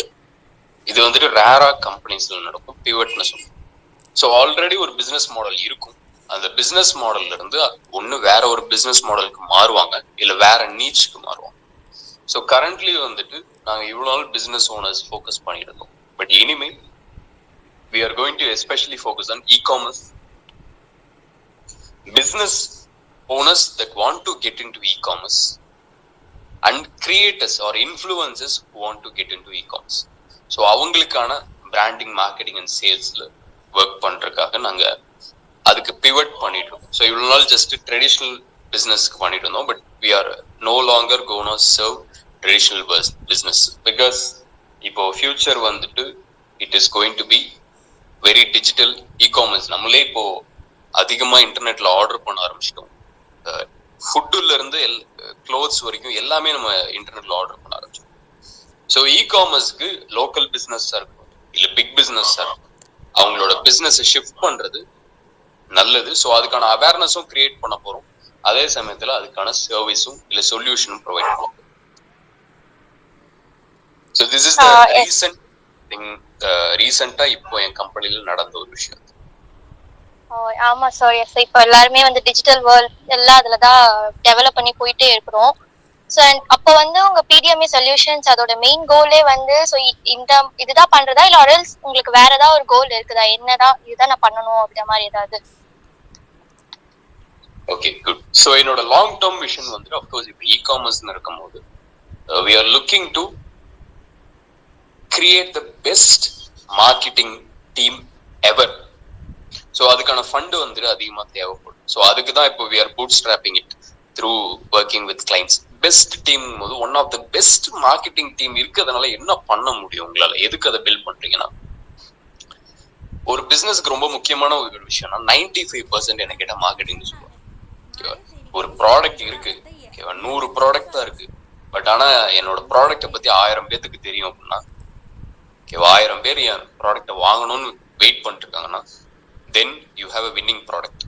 இது வந்துட்டு ரேரா கம்பெனிஸ்ல நடக்கும் பிவட்னு சொல்லுவோம். ஸோ ஆல்ரெடி ஒரு பிசினஸ் மாடல் இருக்கும். அந்த பிசினஸ் மாடல்ல இருந்து ஒன்னு வேற ஒரு பிசினஸ் மாடலுக்கு மாறுவாங்க, இல்ல வேற நீச்சுக்கு மாறுவாங்க. ஸோ கரண்ட்லி வந்துட்டு நாங்க இவ்வளவு நாள் பிசினஸ் ஓனர்ஸ் ஃபோக்கஸ் பண்ணிட்டு இருந்தோம். பட் இனிமேல் we are going to especially focus on e-commerce, business owners that want to get into e-commerce and creators or influencers who want to get into e-commerce. So அவங்களுக்கான branding, marketing and சேல்ஸ்ல work பண்றதுக்காக நாங்க அதுக்கு pivot பண்ணிட்டு இருக்கோம். So இவ்வளவு நாள் just traditional பிசினஸ்க்கு பண்ணிட்டு இருந்தோம். But we are no longer going to serve traditional business because இப்போ ஃபியூச்சர் வந்துட்டு it is going to be very digital e-commerce. நம்மளே இப்போ அதிகமா இன்டர்நெட்ல ஆர்டர் பண்ண ஆரம்பிச்சிட்டோம். ஃபுட்டுல இருந்து க்ளோத்ஸ் வரைக்கும் எல்லாமே நம்ம இன்டர்நெட்ல ஆர்டர் பண்ண ஆரம்பிச்சோம். ஸோ இ-காமர்ஸ்க்கு லோக்கல் பிசினஸா இருக்கும் இல்ல பிக் பிசினஸா இருக்கும், அவங்களோட பிசினஸ் ஷிஃப்ட் பண்றது நல்லது. ஸோ அதுக்கான அவேர்னஸும் கிரியேட் பண்ண போறோம், அதே சமயத்துல அதுக்கான சர்வீஸும் இல்ல சொல்யூஷனும் ப்ரொவைட் பண்ணுவோம். So this is the recent thing. ரீசெண்டா இப்போ என் கம்பெனில நடந்த ஒரு விஷயம். ஆமா சார். எஸ், இப்போ எல்லாருமே வந்து டிஜிட்டல் வேர்ல்ட் எல்லாம் அதுலதான் டெவலப் பண்ணி போயிட்டே இருக்கிறோம். ஸோ அப்போ வந்து உங்க பிடிஎம்இ சொல்யூஷன்ஸ் அதோட மெயின் கோலே வந்து ஸோ இந்த இதுதான் பண்றதா இல்ல ஆர்எல்ஸ் உங்களுக்கு வேற ஏதாவது ஒரு கோல் இருக்குதா? என்னதான் இதுதான் நான் பண்ணணும் அப்படின்ற மாதிரி ஏதாவது? Okay, good. ஸோ என்னோட லாங் டேர்ம் விஷன் வந்துட்டு அஃப்கோர்ஸ் இப்போ இ-காமர்ஸ்னு இருக்கும்போது we are looking to create the best marketing team ever. So அதுக்கான ஃபண்டு வந்துட்டு அதிகமா தேவைப்படும். ஸோ அதுக்கு தான் இப்போ we are bootstrapping it through working with clients. Best team போது one of the best marketing team இருக்கிறதுனால என்ன பண்ண முடியும் உங்களால? எதுக்கு அதை பில்ட் பண்றீங்கன்னா, ஒரு பிசினஸ்க்கு ரொம்ப முக்கியமான ஒரு விஷயம்னா 95% என்ன கேட்டா மார்க்கெட்டிங் சொல்லுவாங்க. ஒரு ப்ராடக்ட் இருக்கு, 100 ப்ராடக்ட் தான் இருக்கு. பட் ஆனா என்னோட ப்ராடக்ட பத்தி 1000 பேத்துக்கு தெரியும் அப்படின்னா, 1000 பேர் என் ப்ராடக்ட வாங்கணும்னு வெயிட் பண்ணிட்டு இருக்காங்கன்னா then you have a winning product.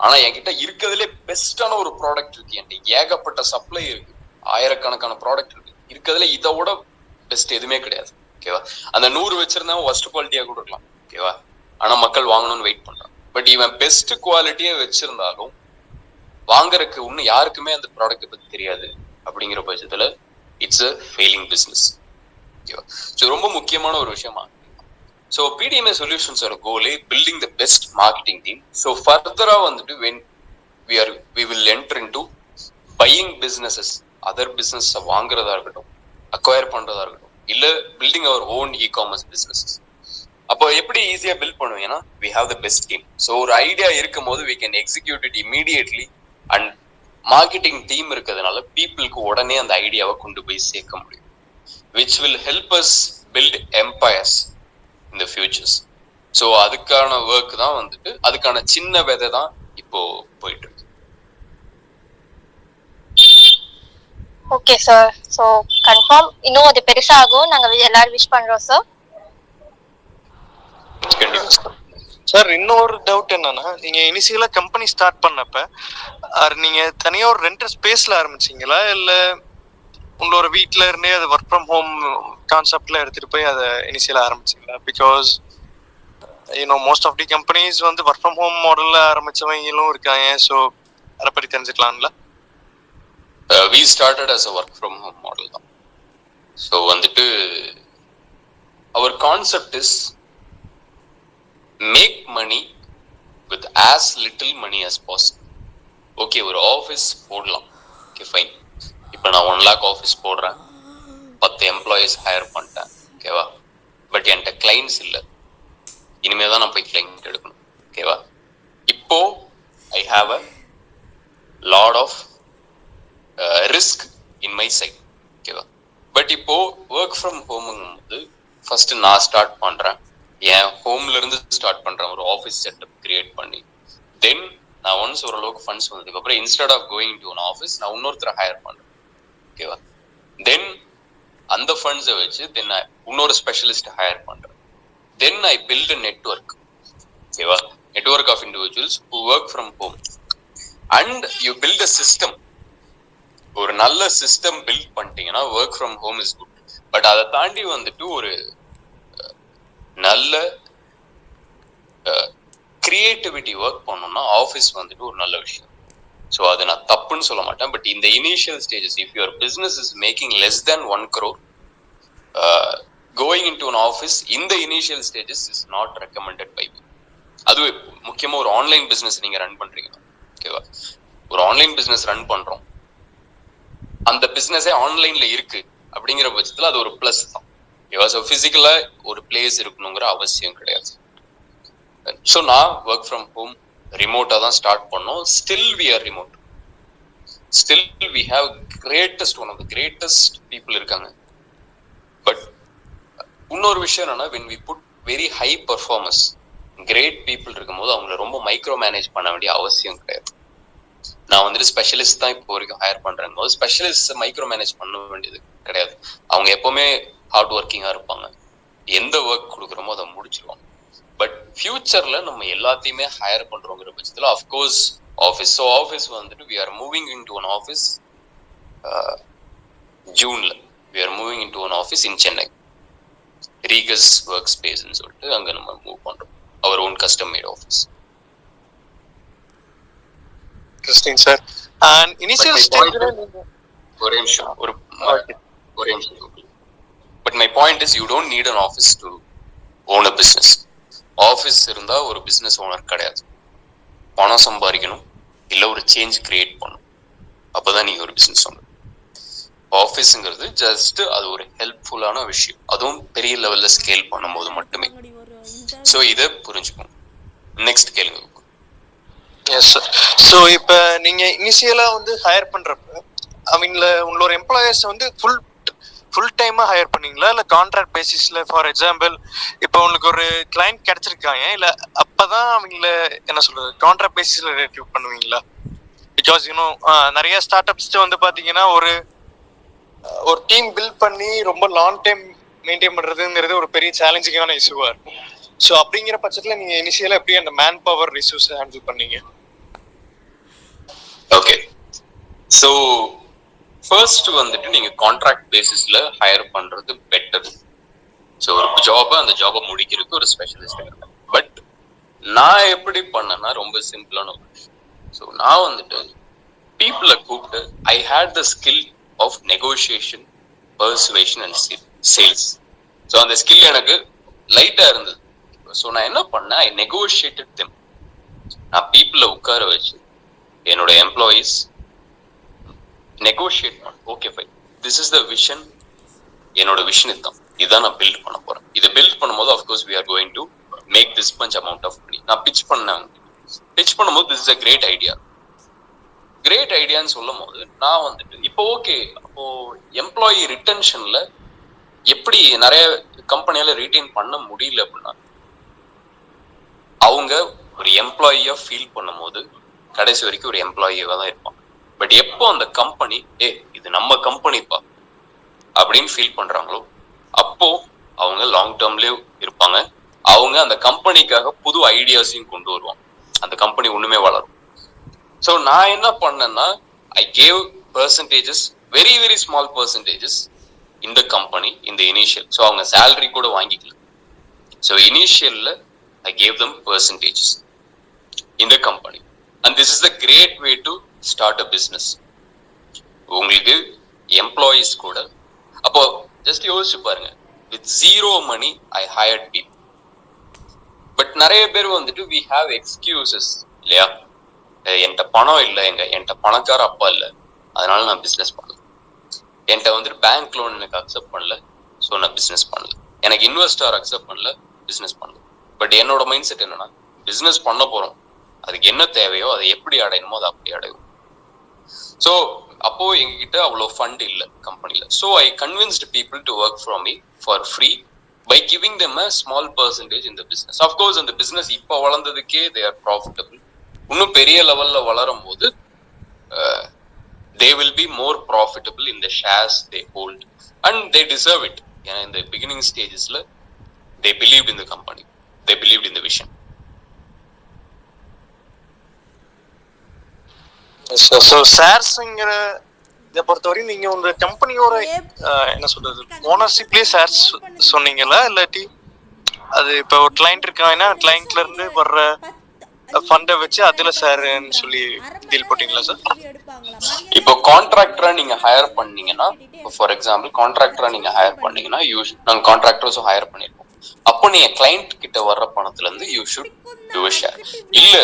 ஆனா என்கிட்ட இருக்கிறதுலே பெஸ்டான ஒரு ப்ராடக்ட் இருக்கு, என்கிட்ட ஏகப்பட்ட சப்ளை இருக்கு, ஆயிரக்கணக்கான ப்ராடக்ட் இருக்கு, இருக்கிறதுல இதோட பெஸ்ட் எதுவுமே கிடையாது. ஓகேவா? அந்த 100 வச்சிருந்தா ஃபர்ஸ்ட் குவாலிட்டியா கூட இருக்கலாம். ஓகேவா? ஆனா மக்கள் வாங்கணும்னு வெயிட் பண்றான். பட் இவன் பெஸ்ட் குவாலிட்டியே வச்சிருந்தாலும் வாங்குறதுக்கு இன்னும் யாருக்குமே அந்த ப்ராடக்ட் பத்தி தெரியாது. அப்படிங்கிற பட்சத்துல இட்ஸ் அ ஃபெயிலிங் பிசினஸ். ஓகேவா? ஸோ ரொம்ப முக்கியமான ஒரு விஷயமா. ஸோ பிடிஎம்ஏ சொல்யூஷன்ஸோட கோலே building the best marketing team. So ஃபர்தரா வந்துட்டு when we will enter into buying businesses, other business வாங்குறதா இருக்கட்டும், அக்வயர் பண்றதா இருக்கட்டும், இல்ல building our own e-commerce business. அப்போ எப்படி ஈஸியா பில்ட் பண்ணுவீங்கன்னா we have the best team. So ஒரு ஐடியா இருக்கும் போது we can execute it immediately and marketing team இருக்கிறதுனால பீப்புளுக்கு உடனே அந்த ஐடியாவை கொண்டு போய் சேர்க்க முடியும், which will help us build empires in the futures. So அதுக்கான ஒர்க் தான் வந்துட்டு, அதுக்கான சின்ன விதை தான் இப்போ போயிட்டு இருக்கு. Okay sir. ஸோ கன்ஃபார்ம் இன்னும் அது பெருசாகும், நாங்க எல்லாரும் விஷ் பண்றோம் சார். கண்டிப்பா சார். இன்னொரு டவுட் என்னன்னா, நீங்க இனிஷியலா கம்பெனி ஸ்டார்ட் பண்ணப்ப நீங்க தனியா ஒரு ரெண்டல் ஸ்பேஸ்ல ஆரம்பிச்சீங்களா, இல்ல உங்களோட வீட்ல இருந்தே அது ஒர்க் ஃப்ரம் ஹோம் கான்செப்ட்ல எடுத்துட்டு போய் அதை இனிஷியலா ஆரம்பிச்சீங்களா? Because most of the companies வந்து ஒர்க் ஃப்ரம் ஹோம் மாடல்ல ஆரம்பிச்சவங்களும் இருக்காங்க. ஸோ அதை பத்தி தெரிஞ்சுக்கலாம்ல. we started as a work from home model தான். ஸோ வந்துட்டு our concept is make money with as little money as possible. Okay, ஒரு ஆஃபீஸ் போடலாம். Okay fine. இப்போ நான் 1 lakh ஆஃபீஸ் போடுறேன், 10 எம்ப்ளாயிஸ் ஹையர் பண்ணிட்டேன். ஓகேவா? பட் என்கிட்ட கிளைண்ட்ஸ் இல்லை. இனிமே தான் நான் போய் கிளைண்ட் எடுக்கணும். ஓகேவா? இப்போ I have a lot of risk in my side. ஓகேவா? பட் இப்போ ஒர்க் ஃப்ரம் ஹோமுங்கும்போது ஃபர்ஸ்ட் நான் ஸ்டார்ட் பண்றேன், என் ஹோம்ல இருந்து ஸ்டார்ட் பண்றேன், ஒரு ஆஃபீஸ் செட்டப் கிரியேட் பண்ணி தென் நான் ஒன்ஸ் ஓரளவுக்கு ஃபண்ட்ஸ் வந்ததுக்கு அப்புறம் instead of going to an office நான் இன்னொருத்தரை ஹையர் பண்றேன். ஓகேவா? தென் அந்த ஃபண்ட்ஸை வச்சு தென் இன்னொரு ஸ்பெஷலிஸ்ட் ஹையர் பண்றேன். Then I build a network. ஓகேவா? Network of individuals who work from home and you build a system. ஒரு நல்ல சிஸ்டம் பில்ட் பண்ணிட்டீங்கன்னா work from home is good. But அதை தாண்டி வந்துட்டு ஒரு நல்ல கிரியேட்டிவிட்டி ஒர்க் பண்ணணும்னா ஆஃபீஸ் வந்துட்டு ஒரு நல்ல விஷயம். ஸோ அது நான் தப்புன்னு சொல்ல மாட்டேன். பட் இந்த initial stages if your business is making less than 1 crore, going into an office இந்த initial stages is not recommended by me. அதுவே முக்கியமாக ஒரு ஆன்லைன் பிஸ்னஸ் நீங்கள் ரன் பண்ணுறீங்கன்னா, ஓகேவா? ஒரு ஆன்லைன் பிஸ்னஸ் ரன் பண்ணுறோம், அந்த பிஸ்னஸே ஆன்லைனில் இருக்கு அப்படிங்கிற பட்சத்தில் அது ஒரு ப்ளஸ் தான். ஓகேவா? ஸோ ஃபிசிக்கலாக ஒரு பிளேஸ் இருக்கணுங்கிற அவசியம் கிடையாது. ஸோ நான் ஒர்க் ஃப்ரம் ஹோம் ரிமோட்டாக தான் ஸ்டார்ட் பண்ணோம். Still we are remote. Still we have greatest one of the greatest people இருக்காங்க. பட் இன்னொரு விஷயம் என்னன்னா, when we put very high performers, great people இருக்கும்போது அவங்கள ரொம்ப மைக்ரோ மேனேஜ் பண்ண வேண்டிய அவசியம் கிடையாது. நான் வந்துட்டு ஸ்பெஷலிஸ்ட் தான் இப்போ வரைக்கும் ஹையர் பண்றேன் போது ஸ்பெஷலிஸ்ட் மைக்ரோ மேனேஜ் பண்ண வேண்டியது கிடையாது. அவங்க எப்பவுமே ஹார்ட் ஒர்க்கிங்கா இருப்பாங்க. எந்த ஒர்க் கொடுக்குறோமோ அதை முடிச்சிருவாங்க. பட் ஃபியூச்சர்ல நம்ம எல்லாத்தையுமே ஹையர் பண்றோங்கிற பட்சத்துல அஃப்கோர்ஸ் ஆஃபீஸ். ஸோ ஆஃபீஸ் வந்துட்டு we are moving into an office ஜூன்ல. We are moving into an office in Chennai, Regus work ஸ்பேஸ்ன்னு சொல்லிட்டு அங்க நம்ம மூவ் பண்றோம். Our own custom made office. Interesting, sir. And initial stage ஒரே நிமிஷம். But my point is you don't need an office to own a business. Office இருந்தா ஒரு business owner கிடையாது. பணம் சம்பாதிக்கணும், இல்லை ஒரு சேஞ்ச் கிரியேட் பண்ணணும். அப்போதான் நீங்க ஒரு பிஸ்னஸ் ஓனர். ஆஃபீஸுங்கிறது ஜஸ்ட் அது ஒரு ஹெல்ப்ஃபுல்லான விஷயம், அதுவும் பெரிய லெவல்ல ஸ்கேல் பண்ணும்போது மட்டுமே. ஸோ இதை புரிஞ்சுக்கணும். நெக்ஸ்ட் கேளுங்க. S sir. ஸோ இப்போ நீங்கள் இனிஷியலாக வந்து ஹையர் பண்ணுறப்ப அவங்கள உங்களோட எம்ப்ளாயர்ஸ் வந்து ஃபுல் டைமாக ஹையர் பண்ணீங்களா, இல்லை கான்ட்ராக்ட் பேசிஸில்? ஃபார் எக்ஸாம்பிள் இப்போ உங்களுக்கு ஒரு கிளைண்ட் கிடைச்சிருக்காங்க, இல்லை அப்போ தான் அவங்கள என்ன சொல்கிறது கான்ட்ராக்ட் பேசிஸில் ரெக்ரூட் பண்ணுவீங்களா? பிகாஸ் இன்னும் நிறைய ஸ்டார்ட் அப்ஸ் வந்து பார்த்தீங்கன்னா ஒரு டீம் பில்ட் பண்ணி ரொம்ப லாங் டைம் மெயின்டைன் பண்ணுறதுங்கிறது ஒரு பெரிய சேலஞ்சிங்கான இஷ்யூவாக இருக்கும். ஸோ அப்படிங்கிற பட்சத்தில் நீங்கள் இனிஷியலாக எப்படி அந்த மேன் பவர் இஷ்யூஸ் ஹேண்டில் பண்ணீங்க? ஓகே. ஸோ ஃபர்ஸ்ட் வந்துட்டு நீங்க கான்ட்ராக்ட் பேசிஸ்ல ஹையர் பண்றது பெட்டர். ஸோ ஒரு அந்த ஜாபை முடிக்கிறதுக்கு ஒரு ஸ்பெஷலிஸ்ட் இருக்கு. பட் நான் எப்படி பண்ணேன்னா ரொம்ப சிம்பிளான ஒரு விஷயம். ஸோ நான் வந்துட்டு பீப்புளை கூப்பிட்டு I hate the skill of negotiation, persuasion and sales. So அந்த ஸ்கில் எனக்கு லைட்டா இருந்தது. ஸோ நான் என்ன பண்ணேன், ஐ நெகோஷியேட்டட் தெம். நான் பீப்புளை உட்கார வச்சு என்னோட எம்ப்ளாயீஸ் நெகோஷியேட் பண்ண. Okay fine, this is the vision. என்னோட விஷன் இதான் நான் பில்ட் பண்ண போறேன். இதை பில்ட் பண்ணும்போது of course we are going to make this much amount of money. நான் பிச் பண்ணும்போது திஸ் இஸ் அ கிரேட் ஐடியான்னு சொல்லும் போது நான் வந்துட்டு இப்போ ஓகே, அப்போ எம்ப்ளாயி ரிட்டன்ஷன்ல எப்படி நிறைய கம்பெனியால ரீட்டைன் பண்ண முடியல அப்படின்னா, அவங்க ஒரு எம்ப்ளாயியா ஃபீல் பண்ணும் போது கடைசி வரைக்கும் ஒரு எம்ப்ளாயியா தான் இருப்பாங்க. பட் எப்போ அந்த கம்பெனி இது நம்ம கம்பெனிப்பா அப்படின்னு ஃபீல் பண்றாங்களோ அப்போ அவங்க லாங் டேர்ம்லயே இருப்பாங்க. அவங்க அந்த கம்பெனிக்காக புது ஐடியாஸையும் கொண்டு வருவாங்க. அந்த கம்பெனி ஒண்ணுமே வளரும். ஸோ நான் என்ன பண்ணேன்னா, I gave percentages, very very small percentages இந்த கம்பெனி இந்த இனிஷியல். ஸோ அவங்க சேலரி கூட வாங்கிக்கல. ஸோ இனிஷியல்ல I gave them percentages in the company, and this is the great way to start a business. உங்களுக்கு எம்ப்ளாயீஸ் கூட அப்போ ஜஸ்ட் யோசிச்சு பாருங்க, with zero money I hired people. But நிறைய பேர் வந்துட்டு we have excuses இல்லையா? என்கிட்ட பணம் இல்லை, என்கிட்ட பணக்கார அப்பா இல்லை, அதனால நான் பிஸ்னஸ் பண்ணல. என்கிட்ட வந்துட்டு பேங்க் லோன் எனக்கு அக்செப்ட் பண்ணல, ஸோ நான் பிஸ்னஸ் பண்ணல. எனக்கு இன்வெஸ்டர் அக்செப்ட் பண்ணல, பிஸ்னஸ் பண்ணல. பட் என்னோட மைண்ட் செட் என்னன்னா, பிஸ்னஸ் பண்ண போறோம், அதுக்கு என்ன தேவையோ அதை எப்படி அடையணுமோ அதை அப்படி அடையும். ஸோ அப்போ எங்ககிட்ட அவ்வளோ ஃபண்ட் இல்லை கம்பெனியில். So I convinced people to work from me for free by giving them a small percentage in the business. Of course அந்த பிஸ்னஸ் இப்போ வளர்ந்ததுக்கே தே ஆர் ப்ராஃபிட்டபிள். இன்னும் பெரிய லெவல்ல வளரும் போது they will be more profitable in the shares they hold and they deserve it. ஏன்னா இந்த beginning stagesல they believed in the company, they believed in the vision. So ஷேர்ஸுங்கிற இதை பொறுத்தவரையும் நீங்க உங்க கம்பெனியோட என்ன சொல்றது ஓனர்ஷிப்லயே ஷேர்ஸ் சொன்னீங்களா, இல்லாட்டி அது இப்போ ஒரு கிளைண்ட் இருக்காங்கன்னா கிளைண்ட்ல இருந்து வர்ற ஃபண்டை வச்சு அதுல ஷேர்னு சொல்லி டீல் போட்டீங்களா சார்? இப்போ கான்ட்ராக்டரா நீங்க ஹையர் பண்ணீங்கன்னா, ஃபார் எக்ஸாம்பிள் கான்ட்ராக்டரா நீங்க ஹையர் பண்ணீங்கன்னா நாங்க கான்ட்ராக்டர்ஸும் ஹையர் பண்ணிருக்கோம். அப்போ நீங்க கிளைண்ட் கிட்ட வர்ற பணத்துல இருந்து you should to a share. இல்ல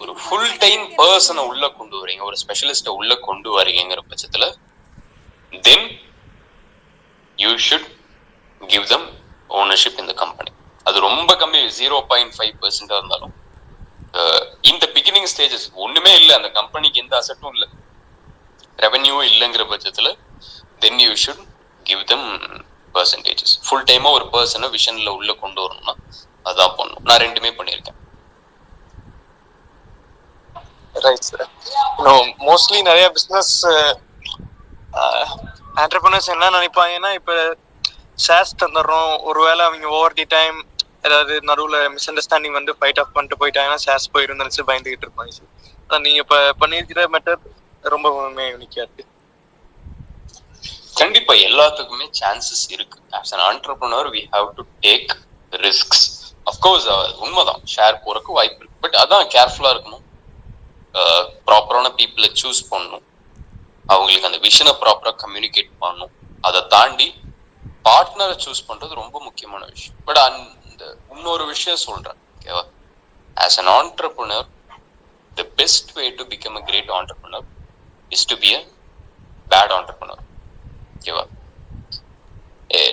ஒரு ஃபுல் டைம் பர்சனை உள்ள கொண்டு வரீங்க, ஒரு ஸ்பெஷலிஸ்ட உள்ள கொண்டு வரீங்கிற பட்சத்துல then you should give them ownership in the company. அது ரொம்ப கம்மி 0.5% இருந்தாலும் இந்த பிகினிங் ஸ்டேஜஸ் ஒண்ணுமே இல்லை, அந்த கம்பெனிக்கு எந்த அசட்டும் இல்லை, ரெவென்யூவும் இல்லைங்கிற பட்சத்துல then you should give them percentages. Full டைமா ஒரு பர்சனை விஷன்ல உள்ள கொண்டு வரணும்னா அதான் பண்ணும். நான் ரெண்டுமே பண்ணியிருக்கேன். Right sir. மோஸ்ட்லி நிறைய பிஸ்னஸ் என்டர்பிரினர்ஸ் என்ன நினைப்பாங்கன்னா, இப்போ ஷேர்ஸ் தந்துடுறோம், ஒருவேளை அவங்க ஓவர் தி டைம் ஏதாவது நடுவில் மிஸ் அண்டர்ஸ்டாண்டிங் வந்து ஃபைட் ஆஃப் பண்ணிட்டு போயிட்டாங்கன்னா ஷேர்ஸ் போயிருந்து நினச்சி பயந்துகிட்டு இருப்பாங்க சார். அதான் நீங்கள் இப்போ பண்ணியிருக்கிற மெத்தட் ரொம்பவுமே யூனிக்காக இருக்கு. கண்டிப்பா எல்லாத்துக்குமே சான்சஸ் இருக்கு. As an entrepreneur we have to take risks. of course உண்மைதான், ஷேர் போறதுக்கு வாய்ப்பு இருக்கு. பட் அதான் கேர்ஃபுல்லா இருக்கணும், ப்ராப்பரான பீப்புளை சூஸ் பண்ணணும், அவங்களுக்கு அந்த விஷனை ப்ராப்பரா கம்யூனிகேட் பண்ணணும். அதை தாண்டி பார்ட்னரை சூஸ் பண்றது ரொம்ப முக்கியமான விஷயம். பட் அந்த இன்னொரு விஷயம் சொல்றேன், ஓகேவா? As an entrepreneur the best way to become a great entrepreneur is to be a bad entrepreneur. ஓகேவா?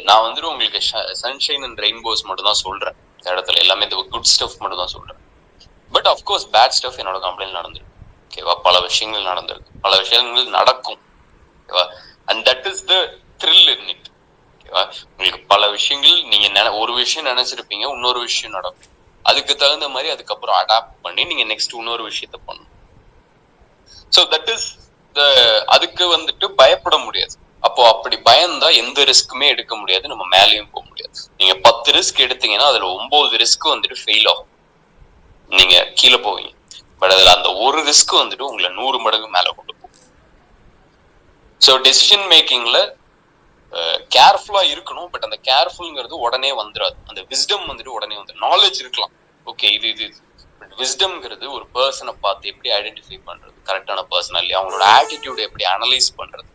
நான் வந்துட்டு உங்களுக்கு சன்ஷைன் அண்ட் ரெயின்போஸ் மட்டும் தான் சொல்றேன் இந்த இடத்துல, எல்லாமே இந்த குட் ஸ்டஃப் மட்டும் தான் சொல்றேன். பட் அஃப்கோர்ஸ் பேட் ஸ்டஃப் என்னோட கம்பெனியில் நடந்திருக்கு. ஓகேவா? பல விஷயங்கள் நடந்திருக்கு, பல விஷயங்கள் நடக்கும். ஓகேவா? And that is the thrill in it. ஓகேவா? உங்களுக்கு பல விஷயங்கள் நீங்க ஒரு விஷயம் நினைச்சிருப்பீங்க, இன்னொரு விஷயம் நடக்கும். அதுக்கு தகுந்த மாதிரி அதுக்கப்புறம் அடாப்ட் பண்ணி நீங்க நெக்ஸ்ட் இன்னொரு விஷயத்த பண்ணணும். ஸோ தட் இஸ் த அதுக்கு வந்துட்டு பயப்பட முடியாது. அப்போ அப்படி பயந்தா எந்த ரிஸ்க்குமே எடுக்க முடியாது, நம்ம மேலேயும் போக முடியாது. நீங்க 10 ரிஸ்க் எடுத்தீங்கன்னா அதுல 9 ரிஸ்க் வந்துட்டு ஃபெயில் ஆகும், நீங்க கீழே போவீங்க. பட் அதுல அந்த ஒரு ரிஸ்க் வந்துட்டு உங்களை 100 மடங்கு மேல கொண்டு போகும். ஸோ டெசிஷன் மேக்கிங்ல கேர்ஃபுல்லா இருக்கணும். பட் அந்த கேர்ஃபுல்ங்கிறது உடனே வந்துடாது. அந்த விஸ்டம் வந்துட்டு உடனே வந்துடும். நாலேஜ் இருக்கலாம், ஓகே இது இது, பட் விஸ்டம்ங்கிறது ஒரு பர்சனை பார்த்து எப்படி ஐடென்டிஃபை பண்றது, கரெக்டான பர்சன் இல்லையா, அவங்களோட ஆட்டிடியூட் எப்படி அனலைஸ் பண்றது,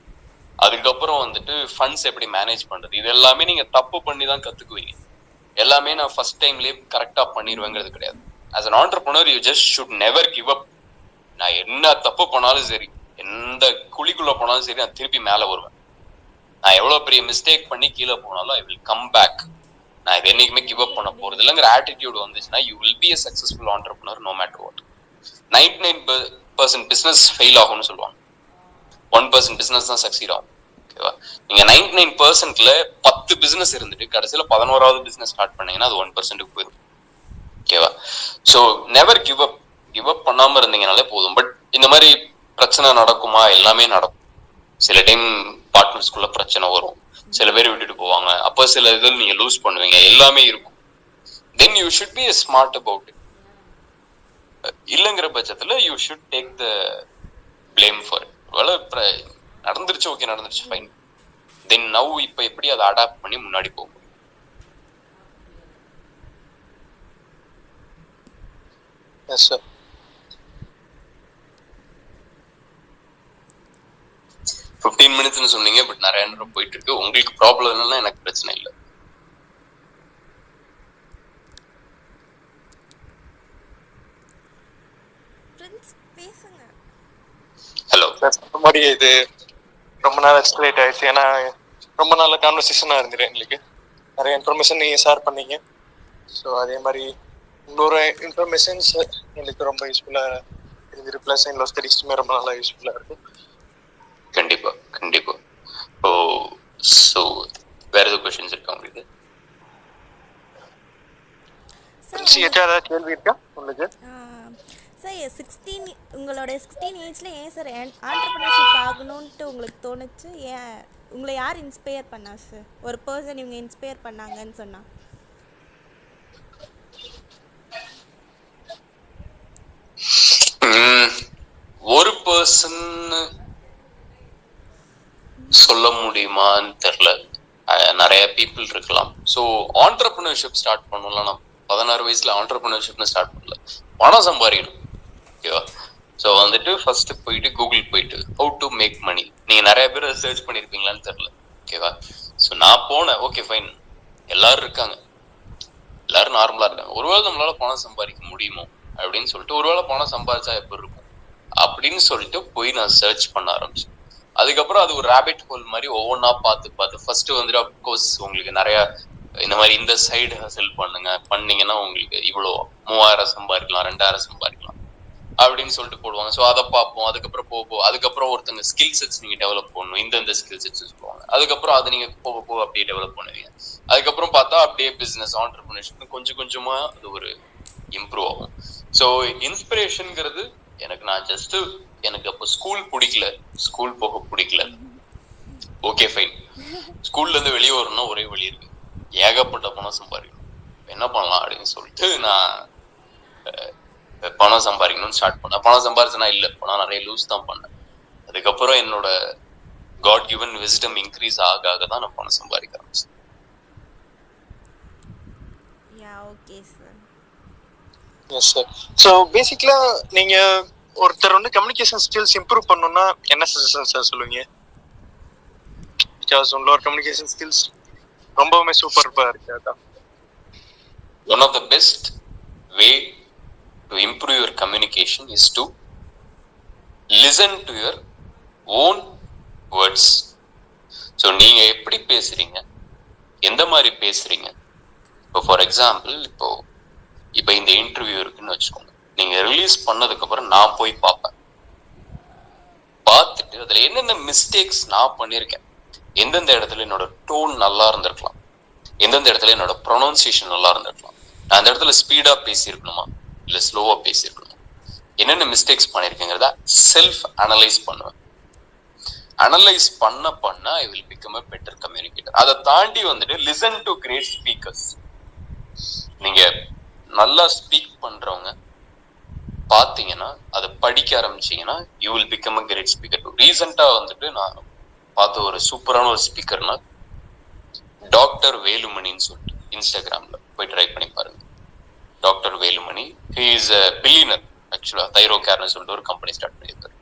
அதுக்கப்புறம் வந்துட்டு ஃபண்ட்ஸ் எப்படி மேனேஜ் பண்றது, இது எல்லாமே நீங்க தப்பு பண்ணி தான் கத்துக்குவீங்க. எல்லாமே நான் ஃபர்ஸ்ட் டைம்லயே கரெக்டா பண்ணிடுவேங்கிறது கிடையாது. As an entrepreneur you just should never give up. நான் என்ன தப்பு பண்ணாலும் சரி, எந்த குழிக்குள்ள போனாலும் சரி, நான் திருப்பி மேல வருவேன். நான் எவ்வளவு பெரிய மிஸ்டேக் பண்ணி கீழே போனாலும் ஐ வில் கம் பேக். நான் இது என்னைக்குமே கிவ் அப் பண்ண போறது இல்லைங்கிற ஆட்டிடியூட் வந்துச்சுன்னா you will B a successful entrepreneur no matter what. 99% business fail ஆகும்னு சொல்லுவாங்க, 1% பிசினஸ் தான் சக்சீட் ஆகும். ஓகேவா? நீங்க 99%ல 10 பிசினஸ் இருந்துட்டு கடைசியில 11வது பிசினஸ் ஸ்டார்ட் பண்ணீங்கன்னா அது 1%க்கு போயிடும். ஓகேவா? So never give up. Give up பண்ணாம இருந்தீங்கனாலே போதும். பட் இந்த மாதிரி பிரச்சனை நடக்குமா? எல்லாமே நடக்கும். சில டைம் பார்ட்னர்ஸ்குள்ள பிரச்சனை வரும், சில பேர் விட்டுட்டு போவாங்க, அப்போ சில இதில் நீங்க லூஸ் பண்ணுவீங்க, எல்லாமே இருக்கும். Then you should be smart about it. இல்லைங்கிற பட்சத்துல you should take the blame for it. ஒருவேளை நடந்துருச்சு, ஓகே நடந்துருச்சு, ஃபைன். தென் நவ் இப்ப எப்படி அதை அடாப்ட் பண்ணி முன்னாடி போகும். Yes sir. 15 மினிட்ஸ்னு சொன்னீங்க, பட் நிறைய நேரம் போயிட்டு இருக்கு. உங்களுக்கு ப்ராப்ளம் இல்லைன்னா எனக்கு பிரச்சனை இல்லை. ஹலோ சார், அந்த மாதிரி இது ரொம்ப நாள் எக்ஸ்பிளைட் ஆயிடுச்சு. ஏன்னா ரொம்ப நல்ல கான்வர்சேஷனாக இருந்துட்டு எங்களுக்கு நிறைய இன்ஃபர்மேஷன் நீங்கள் ஷேர் பண்ணீங்க. ஸோ அதே மாதிரி உங்களோட இன்ஃபர்மேஷன்ஸ் எங்களுக்கு ரொம்ப யூஸ்ஃபுல்லாக இருந்துட்டு, ப்ளஸ் எங்களோட ஸ்டடிஸ்மே ரொம்ப நல்லா யூஸ்ஃபுல்லாக இருக்கும். கண்டிப்பா கண்டிப்பா. ஸோ வேற எதுவும் கொஸ்டின்ஸ் இருக்கா உங்களுக்கு? ஏதாவது கேள்வி இருக்கா உங்களுக்கு? சார் உங்களோட 16 ஏஜ்ல ஏன் சார் ஆண்டர்பிரினர்ஷிப் ஆகணும்ட்டு உங்களுக்கு தோணுச்சு? ஏன் உங்களை யார் இன்ஸ்பயர் பண்ணா சார்? ஒரு பர்சன் இவங்க இன்ஸ்பயர் பண்ணாங்கன்னு சொன்னா. ஒரு பர்சன் சொல்ல முடியுமான்னு தெரியல. நிறைய பீப்புள் இருக்கலாம். ஸோ ஆண்டர்பிரினர்ஷிப் ஸ்டார்ட் பண்ணலாம். நான் 16 வயசுல ஆண்டர்பிரினர்ஷிப்னு ஸ்டார்ட் பண்ணல, பணம் சம்பாதிக்கணும். ஓகேவா? ஸோ வந்துட்டு ஃபர்ஸ்ட் போயிட்டு கூகுள் போயிட்டு ஹவு டு மேக் மணி, நீங்க நிறைய பேர் சர்ச் பண்ணிருப்பீங்களான்னு தெரியல. ஓகேவா? ஸோ நான் போனேன், ஓகே ஃபைன், எல்லாரும் இருக்காங்க, எல்லாரும் நார்மலா இருக்காங்க, ஒருவேளை நம்மளால பணம் சம்பாதிக்க முடியுமோ அப்படின்னு சொல்லிட்டு, ஒருவேளை பணம் சம்பாதிச்சா எப்படி இருக்கும் அப்படின்னு சொல்லிட்டு போய் நான் சர்ச் பண்ண ஆரம்பிச்சேன். அதுக்கப்புறம் அது ஒரு ரேபிட் ஹோல் மாதிரி ஒவ்வொன்றா பார்த்து ஃபர்ஸ்ட் வந்துட்டு அப்கோர்ஸ் உங்களுக்கு நிறைய இந்த மாதிரி இந்த சைடு ஹசல் பண்ணீங்கன்னா உங்களுக்கு இவ்வளோ 3000 சம்பாதிக்கலாம், 2000 சம்பாதிக்கலாம் அப்படின்னு சொல்லிட்டு போடுவாங்க. ஸோ அதை பார்ப்போம். அதுக்கப்புறம் அதுக்கப்புறம் ஒருத்தங்க ஸ்கில் செட்ஸ் நீங்க டெவலப் பண்ணணும், இந்த ஸ்கில் செட்ஸ் சொல்லுவாங்க. அதுக்கப்புறம் அது நீங்க போக அப்படியே டெவலப் பண்ணுவீங்க. அதுக்கப்புறம் பார்த்தா அப்படியே பிசினஸ் ஆண்டர்பிரினர்ஷிப் கொஞ்சம் கொஞ்சமா அது ஒரு இம்ப்ரூவ் ஆகும். ஸோ இன்ஸ்பிரேஷன்ங்கிறது நான் ஜஸ்ட் எனக்கு அப்போ ஸ்கூல் போக பிடிக்கல. ஓகே ஃபைன், ஸ்கூல்ல இருந்து வெளியே வரணும்னா ஒரே வழி இருக்கு, ஏகப்பட்ட பணம் சம்பாதிக்கணும், என்ன பண்ணலாம் அப்படின்னு சொல்லிட்டு நான் பணம் சம்பாதிக்கணும்னு ஸ்டார்ட் பண்ணேன். பணம் சம்பாதிச்சேன்னா இல்லை, பணம் நிறைய லூஸ் தான் பண்ணேன். அதுக்கப்புறம் என்னோட காட் கிவன் விஸ்டம் இன்க்ரீஸ் ஆக தான் நான் பணம் சம்பாதிக்க ஆரம்பிச்சேன். Okay sir. Yes sir. So பேசிக்கலா நீங்க ஒருத்தர் வந்து கம்யூனிகேஷன் ஸ்கில்ஸ் இம்ப்ரூவ் பண்ணணும்னா என்ன சஜஷன் சார் சொல்லுவீங்க? பிகாஸ் உங்களோட கம்யூனிகேஷன் ஸ்கில்ஸ் ரொம்பவுமே சூப்பர்பா இருக்கு. அதான் one of the best way to improve your communication is to listen to your own words. So நீங்க எப்படி பேசுறீங்க, எந்த மாதிரி பேசுறீங்க. இப்போ ஃபார் எக்ஸாம்பிள் இப்போ இந்த இன்டர்வியூ இருக்குன்னு வச்சுக்கோங்க, நீங்க ரிலீஸ் பண்ணதுக்கு அப்புறம் நான் போய் பார்ப்பேன். பார்த்துட்டு அதுல என்னென்ன மிஸ்டேக்ஸ் நான் பண்ணியிருக்கேன், எந்தெந்த இடத்துல என்னோட டோன் நல்லா இருந்திருக்கலாம், எந்தெந்த இடத்துல என்னோட ப்ரொனவுன்சியேஷன் நல்லா இருந்திருக்கலாம், நான் அந்த இடத்துல ஸ்பீடா பேசியிருக்கணுமா இல்ல ஸ்லோவா பேசியிருக்கணுமா, என்னென்ன மிஸ்டேக்ஸ் பண்ணியிருக்கேங்கிறத செல்ஃப் அனலைஸ் பண்ணுவேன். அனலைஸ் பண்ண ஐ will become a better communicator. அதை தாண்டி வந்துட்டு லிசன் டு கிரேட் ஸ்பீக்கர்ஸ். நீங்க நல்லா ஸ்பீக் பண்றவங்க பாத்தீங்கன்னா, அதை படிக்க ஆரம்பிச்சீங்கன்னா you will become a great speaker. ரீசெண்டா வந்துட்டு நான் பார்த்த ஒரு சூப்பரான ஒரு ஸ்பீக்கர்னா டாக்டர் வேலுமணின்னு சொல்லிட்டு இன்ஸ்டாகிராம்ல போய் ட்ரை பண்ணி பாருங்க. Doctor Velumani, he is a billionaire ஆக்சுவலா. தைரோ கேர்னு சொல்லிட்டு ஒரு கம்பெனி ஸ்டார்ட் பண்ணியிருக்காரு.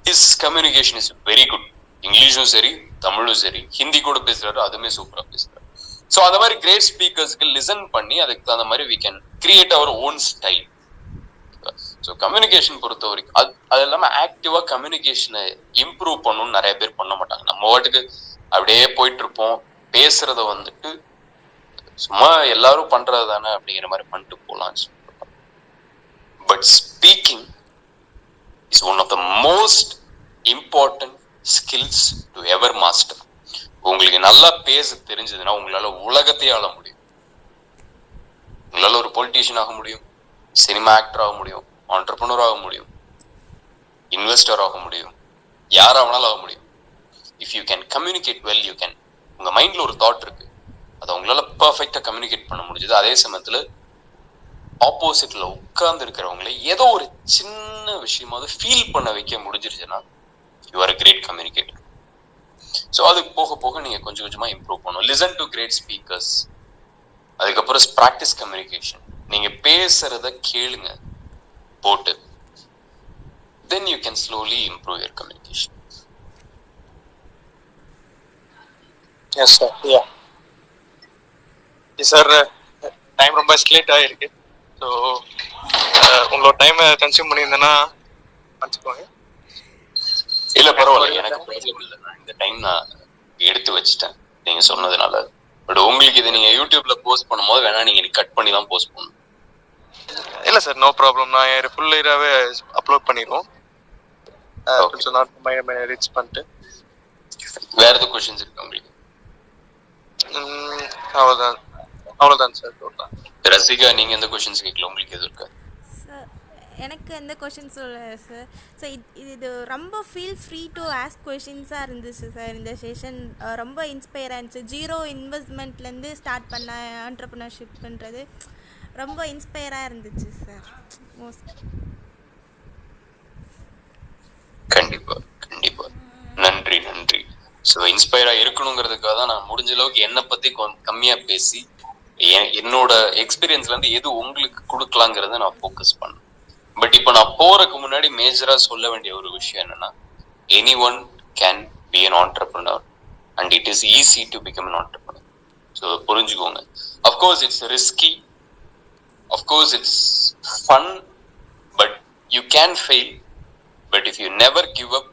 His communication is very good. இங்கிலீஷும் சரி, தமிழும் சரி, ஹிந்தி கூட பேசுறாரு, அதுவுமே சூப்பரா பேசுறாரு. ஸோ அந்த மாதிரி கிரேட் ஸ்பீக்கர்ஸ்க்கு லிசன் பண்ணி அதுக்கு தகுந்த மாதிரி we can create our own style. So communication பொறுத்த வரைக்கும் அது இல்லாமல் ஆக்டிவா கம்யூனிகேஷனை இம்ப்ரூவ் பண்ணணும்னு நிறைய பேர் பண்ண மாட்டாங்க. நம்ம வாட்டுக்கு அப்படியே போயிட்டு இருப்போம், பேசுறத வந்துட்டு சும்மா எல்லாரும் பண்றது தானே அப்படிங்கிற மாதிரி பண்ணிட்டு போகலாம். But speaking is one of the most important skills to ever master. உங்களுக்கு நல்லா பேச தெரிஞ்சதுன்னா உங்களால உலகத்தையே ஆள முடியும். உங்களால ஒரு பொலிட்டீஷியன் ஆக முடியும், சினிமா ஆக்டர் ஆக முடியும், ஆண்டர்பிரனர் ஆக முடியும், இன்வெஸ்டர் ஆக முடியும், யாராவனாலும் ஆக முடியும். If you can communicate well, you can. உங்க மைண்ட்ல ஒரு தாட் இருக்கு, அதை உங்களால பர்ஃபெக்டா கம்யூனிகேட் பண்ண முடிஞ்சது. அதே சமயத்துல ஆப்போசிட்ல உட்கார்ந்து இருக்கிறவங்களை ஏதோ ஒரு சின்ன விஷயமாவது ஃபீல் பண்ண வைக்க முடிஞ்சிருச்சுன்னா you are great communicator. So அது போக போக நீங்க கொஞ்சம் கொஞ்சமா இம்ப்ரூவ் பண்ணணும். Listen to great speakers. அதுக்கப்புறம் ப்ராக்டிஸ் கம்யூனிகேஷன். நீங்க பேசுறத கேளுங்க போட்டு, then you can slowly improve your communication. Yes sir. Yeah. Sir time ரொம்ப எஸ்கலேட் ஆகிருக்கு. ஸோ உங்களோட டைமை கன்சியூம் பண்ணியிருந்தேன்னா வச்சுக்கோங்க. இல்ல பரவாயில்ல, எனக்கு ப்ராப்ளம் இல்லை. நான் இந்த டைம் நான் எடுத்து வச்சுட்டேன் நீங்க சொன்னதுனால. பட் உங்களுக்கு இதை நீங்க யூடியூப்ல போஸ்ட் பண்ணும்போது வேணா நீங்க கட் பண்ணி தான் போஸ்ட் பண்ணணும். இல்லை சார், நோ ப்ராப்ளம். நான் ஃபுல் இயராகவே அப்லோட் பண்ணிடுவோம். கொஞ்சம் நாட் ரீச் பண்ணிட்டு. வேற எதுவும் கொஸ்டின்ஸ் இருக்கு உங்களுக்கு? அவ்வளோதான் சார். ரசிகா, நீங்க எந்த கொஸ்டின்ஸ் கேட்கல, உங்களுக்கு எதுவும் இருக்கா? சார் எனக்கு எந்த கொஷின்ஸ் இல்லை சார். ஸோ இது ரொம்ப ஃபீல் ஃப்ரீ டு ஆஸ்க் கொஷின்ஸாக இருந்துச்சு சார். இந்த செஷன் ரொம்ப இன்ஸ்பயர் ஆயிருந்துச்சு. ஜீரோ இன்வெஸ்ட்மெண்ட்லேருந்து ஸ்டார்ட் பண்ண ஆண்டர்ப்ரனர்ஷிப்ன்றது ரொம்ப இன்ஸ்பயராக இருந்துச்சு சார். கண்டிப்பா கண்டிப்பா. நன்றி நன்றி. ஸோ இன்ஸ்பயரா இருக்கணுங்கிறதுக்காக தான் நான் முடிஞ்ச அளவுக்கு என்னை பத்தி கம்மியா பேசி என்னோட எக்ஸ்பீரியன்ஸ்ல இருந்து எது உங்களுக்கு கொடுக்கலாங்கிறத நான் ஃபோக்கஸ் பண்ணேன். பட் இப்போ நான் போறதுக்கு முன்னாடி மேஜரா சொல்ல வேண்டிய ஒரு விஷயம் என்னன்னா, anyone can be an entrepreneur and it is easy to become an entrepreneur. So புரிஞ்சுக்கோங்க. Of course it's risky, of course it's fun, but you can fail. But if you never give up,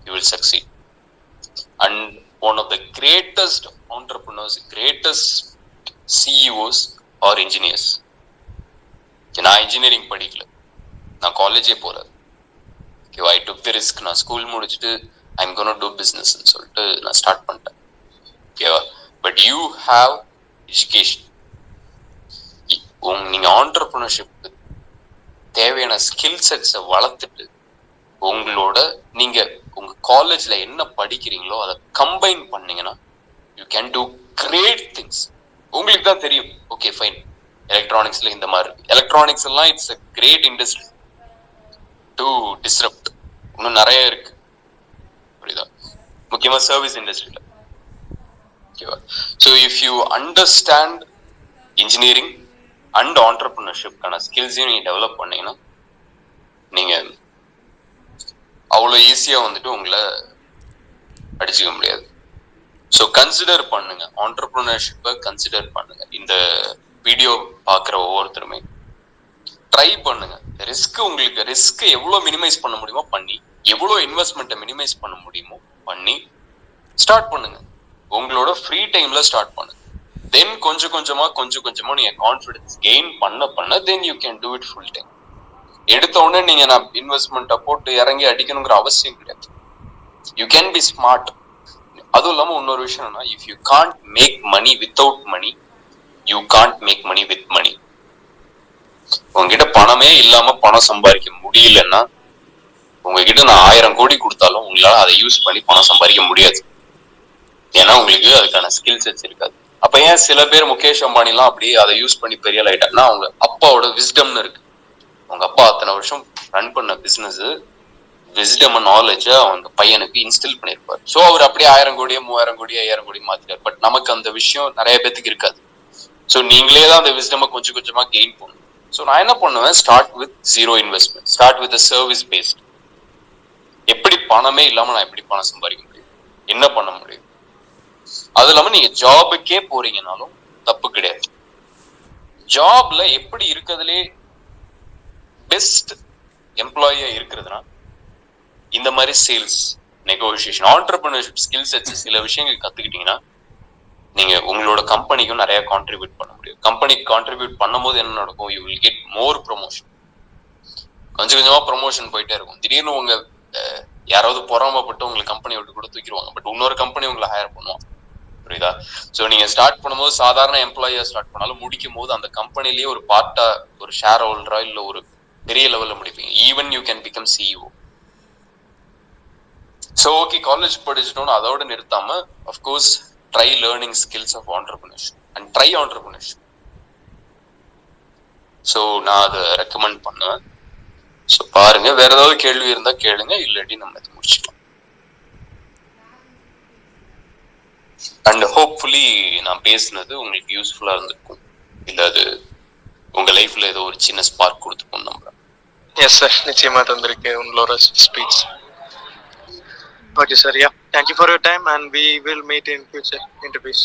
you will succeed. And one of the greatest entrepreneurs, greatest CEOs are engineers. நான் engineering படிக்கல, நான் காலேஜே போறேன். Okay, ஐ டுக் தி risk. நான் school முடிச்சுட்டு I'm gonna do business சொல்லிட்டு நான் start பண்ணிட்டேன். ஓகேவா? But you have education. நீங்க ஆண்டர்பிரினர்ஷிப்க்கு தேவையான ஸ்கில் செட்ஸை வளர்த்துட்டு உங்களோட நீங்க உங்க காலேஜ்ல என்ன படிக்கிறீங்களோ அதை கம்பைன் பண்ணீங்கன்னா you can do great things. உங்களுக்கு தான் தெரியும். ஓகே ஃபைன், எலக்ட்ரானிக்ஸ்ல இந்த மாதிரி இருக்கு. எலக்ட்ரானிக்ஸ் எல்லாம் it's a great industry to disrupt. இன்னும் நிறைய இருக்கு, புரியுதா? முக்கியமா சர்வீஸ் இண்டஸ்ட்ரியில. ஓகேவா? So if you understand engineering and ஆண்டர்பிரினர்ஷிப்கான ஸ்கில்ஸையும் நீங்க டெவலப் பண்ணீங்கன்னா நீங்க அவ்வளோ ஈஸியா வந்துட்டு உங்களை அடிச்சுக்க முடியாது. ஸோ கன்சிடர் பண்ணுங்க, ஆண்டர்பிரினர்ஷிப்பை கன்சிடர் பண்ணுங்க. இந்த வீடியோ பார்க்குற ஒவ்வொருத்தருமே ட்ரை பண்ணுங்க. உங்களுக்கு ரிஸ்க் எவ்வளோ மினிமைஸ் பண்ண முடியுமோ பண்ணி, எவ்வளோ இன்வெஸ்ட்மெண்ட்டை மினிமைஸ் பண்ண முடியுமோ பண்ணி ஸ்டார்ட் பண்ணுங்க. உங்களோட ஃப்ரீ டைம்ல ஸ்டார்ட் பண்ணுங்க. தென் கொஞ்சம் கொஞ்சமா நீங்க கான்ஃபிடன்ஸ் கெயின் பண்ண தென் you can do it full time. எடுத்த உடனே நீங்க நான் இன்வெஸ்ட்மெண்ட்டை போட்டு இறங்கி அடிக்கணுங்கிற அவசியம் கிடையாது. You can be smart. அதுவும் இல்லாம இன்னொரு விஷயம் என்னன்னா, if you can't make money without money, you can't make money with money. உங்ககிட்ட பணமே இல்லாம பணம் சம்பாதிக்க முடியலன்னா, உங்ககிட்ட நான் 1000 கோடி கொடுத்தாலும் உங்களால அதை யூஸ் பண்ணி பணம் சம்பாதிக்க முடியாது. ஏன்னா உங்களுக்கு அதுக்கான ஸ்கில் செட்ஸ் இருக்காது. அப்ப ஏன் சில பேர் முகேஷ் அம்பானிலாம் அப்படியே அதை யூஸ் பண்ணி பெரிய ஆயிட்டாங்கன்னா, அவங்க அப்பாவோட விஸ்டம்னு இருக்கு. அவங்க அப்பா அத்தனை வருஷம் ரன் பண்ண பிசினஸ் விஸ்டம் நாலேஜ அவங்க பையனுக்கு இன்ஸ்டில் பண்ணிருப்பாரு. ஸோ அவர் அப்படியே 1000 கோடியோ 3000 கோடியோ 5000 கோடி மாத்திட்டார். பட் நமக்கு அந்த விஷயம் நிறைய பேத்துக்கு இருக்காது. ஸோ நீங்களே தான் அந்த விஸ்டமை கொஞ்சம் கொஞ்சமா கெயின் பண்ணணும். ஸோ நான் என்ன பண்ணுவேன், start with zero investment, start with service paste. எப்படி பணமே இல்லாம நான் எப்படி பணம் சம்பாதிக்க முடியும், என்ன பண்ண முடியும்? அது இல்லாம நீங்க ஜாபுக்கே போறீங்கனாலும் தப்பு கிடையாது. ஜாப்ல எப்படி இருக்கிறதுலே பெஸ்ட் எம்ப்ளாயியா இருக்கிறதுனா இந்த மாதிரி sales, negotiation, entrepreneurship skill sets சில விஷயங்கள் கத்துக்கிட்டீங்கன்னா நீங்க உங்களோட கம்பெனிக்கும் நிறைய கான்ட்ரிபியூட் பண்ண முடியும். கம்பெனிக்கு கான்ட்ரிபியூட் பண்ணும்போது என்ன நடக்கும், you will get more promotion. கொஞ்சம் கொஞ்சமா ப்ரொமோஷன் போயிட்டே இருக்கும். திடீர்னு உங்க யாராவது பொறாமப்பட்டு உங்களுக்கு கம்பெனி விட்டு கூட தூக்கிடுவாங்க. பட் இன்னொரு கம்பெனி உங்களை ஹையர் பண்ணுவாங்க, புரியுதா? ஸோ நீங்க ஸ்டார்ட் பண்ணும்போது சாதாரண எம்ப்ளாயியா ஸ்டார்ட் பண்ணாலும் முடிக்கும் போது அந்த கம்பெனிலேயே ஒரு பார்ட்டா, ஒரு ஷேர் ஹோல்டரா இல்ல ஒரு பெரிய லெவல்ல முடிப்பீங்க. Even you can become CEO. So okay, college படிச்சிட்டோம்னு அதோட நிறுத்தாம of course try learning skills of entrepreneurship and try entrepreneurship. So நான் அதை ரெக்கமெண்ட் பண்ணுவேன். ஸோ பாருங்க, வேற ஏதாவது கேள்வி இருந்தா கேளுங்க, இல்லாட்டி நம்ம இதை முடிச்சுக்கலாம். அண்ட் ஹோப்ஃபுல்லி நான் பேசினது உங்களுக்கு யூஸ்ஃபுல்லா இருந்திருக்கும். இல்ல அது உங்க லைஃப்ல ஏதோ ஒரு சின்ன ஸ்பார்க் கொடுத்துருக்கும் நம்புறேன். எஸ் சார், நிச்சயமா தந்திருக்கு உங்களோட speech. Okay sir, yeah, thank you for your time and we will meet in future interviews.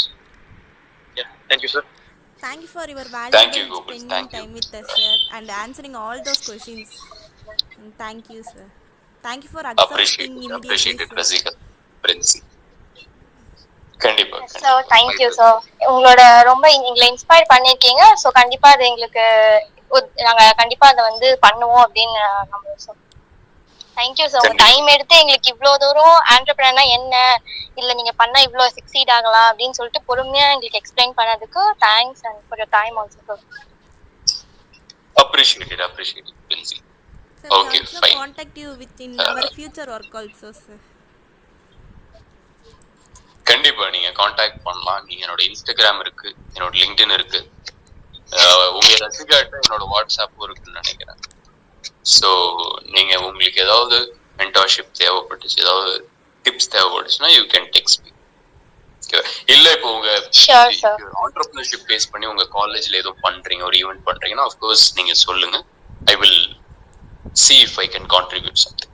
Yeah, thank you sir. Thank you for your Thank you, valuable Gopal. spending Thank you. time with us, sir, and answering all those questions. Thank you, sir. Thank you for accepting immediately, Appreciate it, sir. Rasika, Princy. கண்டிப்பா. So thank you. So உங்களோட ரொம்ப எங்களை inspire பண்ணியிருக்கீங்க. So கண்டிப்பா அது எங்களுக்கு நாங்க கண்டிப்பா அதை வந்து பண்ணுவோம் அப்படின்னு நம்புறோம். தேங்க்யூ. ஸோ உங்க டைம் எடுத்து எங்களுக்கு இவ்வளோ தூரம் ஆண்டர்பிரனா என்ன, இல்ல நீங்க பண்ணா இவ்வளோ சக்சீட் ஆகலாம் அப்படின்னு சொல்லிட்டு பொறுமையா எங்களுக்கு எக்ஸ்பிளைன் பண்ணதுக்கு thanks. And for your time also. Appreciate it. Princey. Sir, we Okay, also fine. contact you within our future work also, sir. கண்டிப்பா நீங்க காண்டாக்ட் பண்ணலாம். நீங்க என்னோட இன்ஸ்டாகிராம் இருக்கு, என்னோட லிங்க்டின் இருக்கு, உங்க ரசிகாட்ட என்னோட வாட்ஸ்அப்பும் இருக்குன்னு நினைக்கிறேன். ஸோ நீங்க உங்களுக்கு ஏதாவது மென்டார்ஷிப் தேவைப்பட்டுச்சு, ஏதாவது டிப்ஸ் தேவைப்பட்டுச்சுன்னா யூ கேன் டெக்ஸ்ட் மீ. இல்ல இப்போ உங்க ஆண்டர்பிரினர்ஷிப் பேஸ் பண்ணி உங்க காலேஜ்ல ஏதோ பண்றீங்க, ஒரு ஈவென்ட் பண்றீங்கன்னா ஆஃப் கோர்ஸ் நீங்க சொல்லுங்க. I will see if I can contribute something.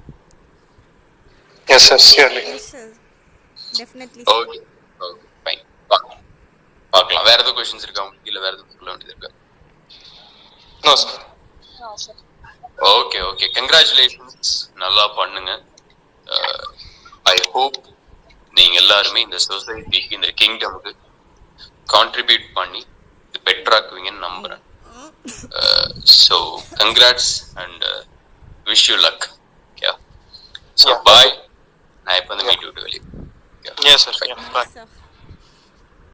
Yes, sir, surely. Yes, sir. Definitely. Okay, okay, fine. பார்க்கலாம். வேற ஏதாவது கொஸ்டின்ஸ் இருக்கா உங்களுக்கு? இல்ல வேற ஏதாவது சொல்ல வேண்டியது இருக்கா? No, sir. No, sir. Okay okay, congratulations, நல்லா பண்ணுங்க. ஐ ஹோப் நீங்க எல்லாருமே இந்த சொசைட்டிக்கு, இந்த கிங்டமுக்கு கான்ட்ரிபியூட் பண்ணி இது பெட்டராக்குவீங்கன்னு நம்புறேன். So congrats and wish you luck. So bye. நான் இப்போ வந்து மீட் விட்டு வெளியே. Yes, sir. Yeah, bye. Sir.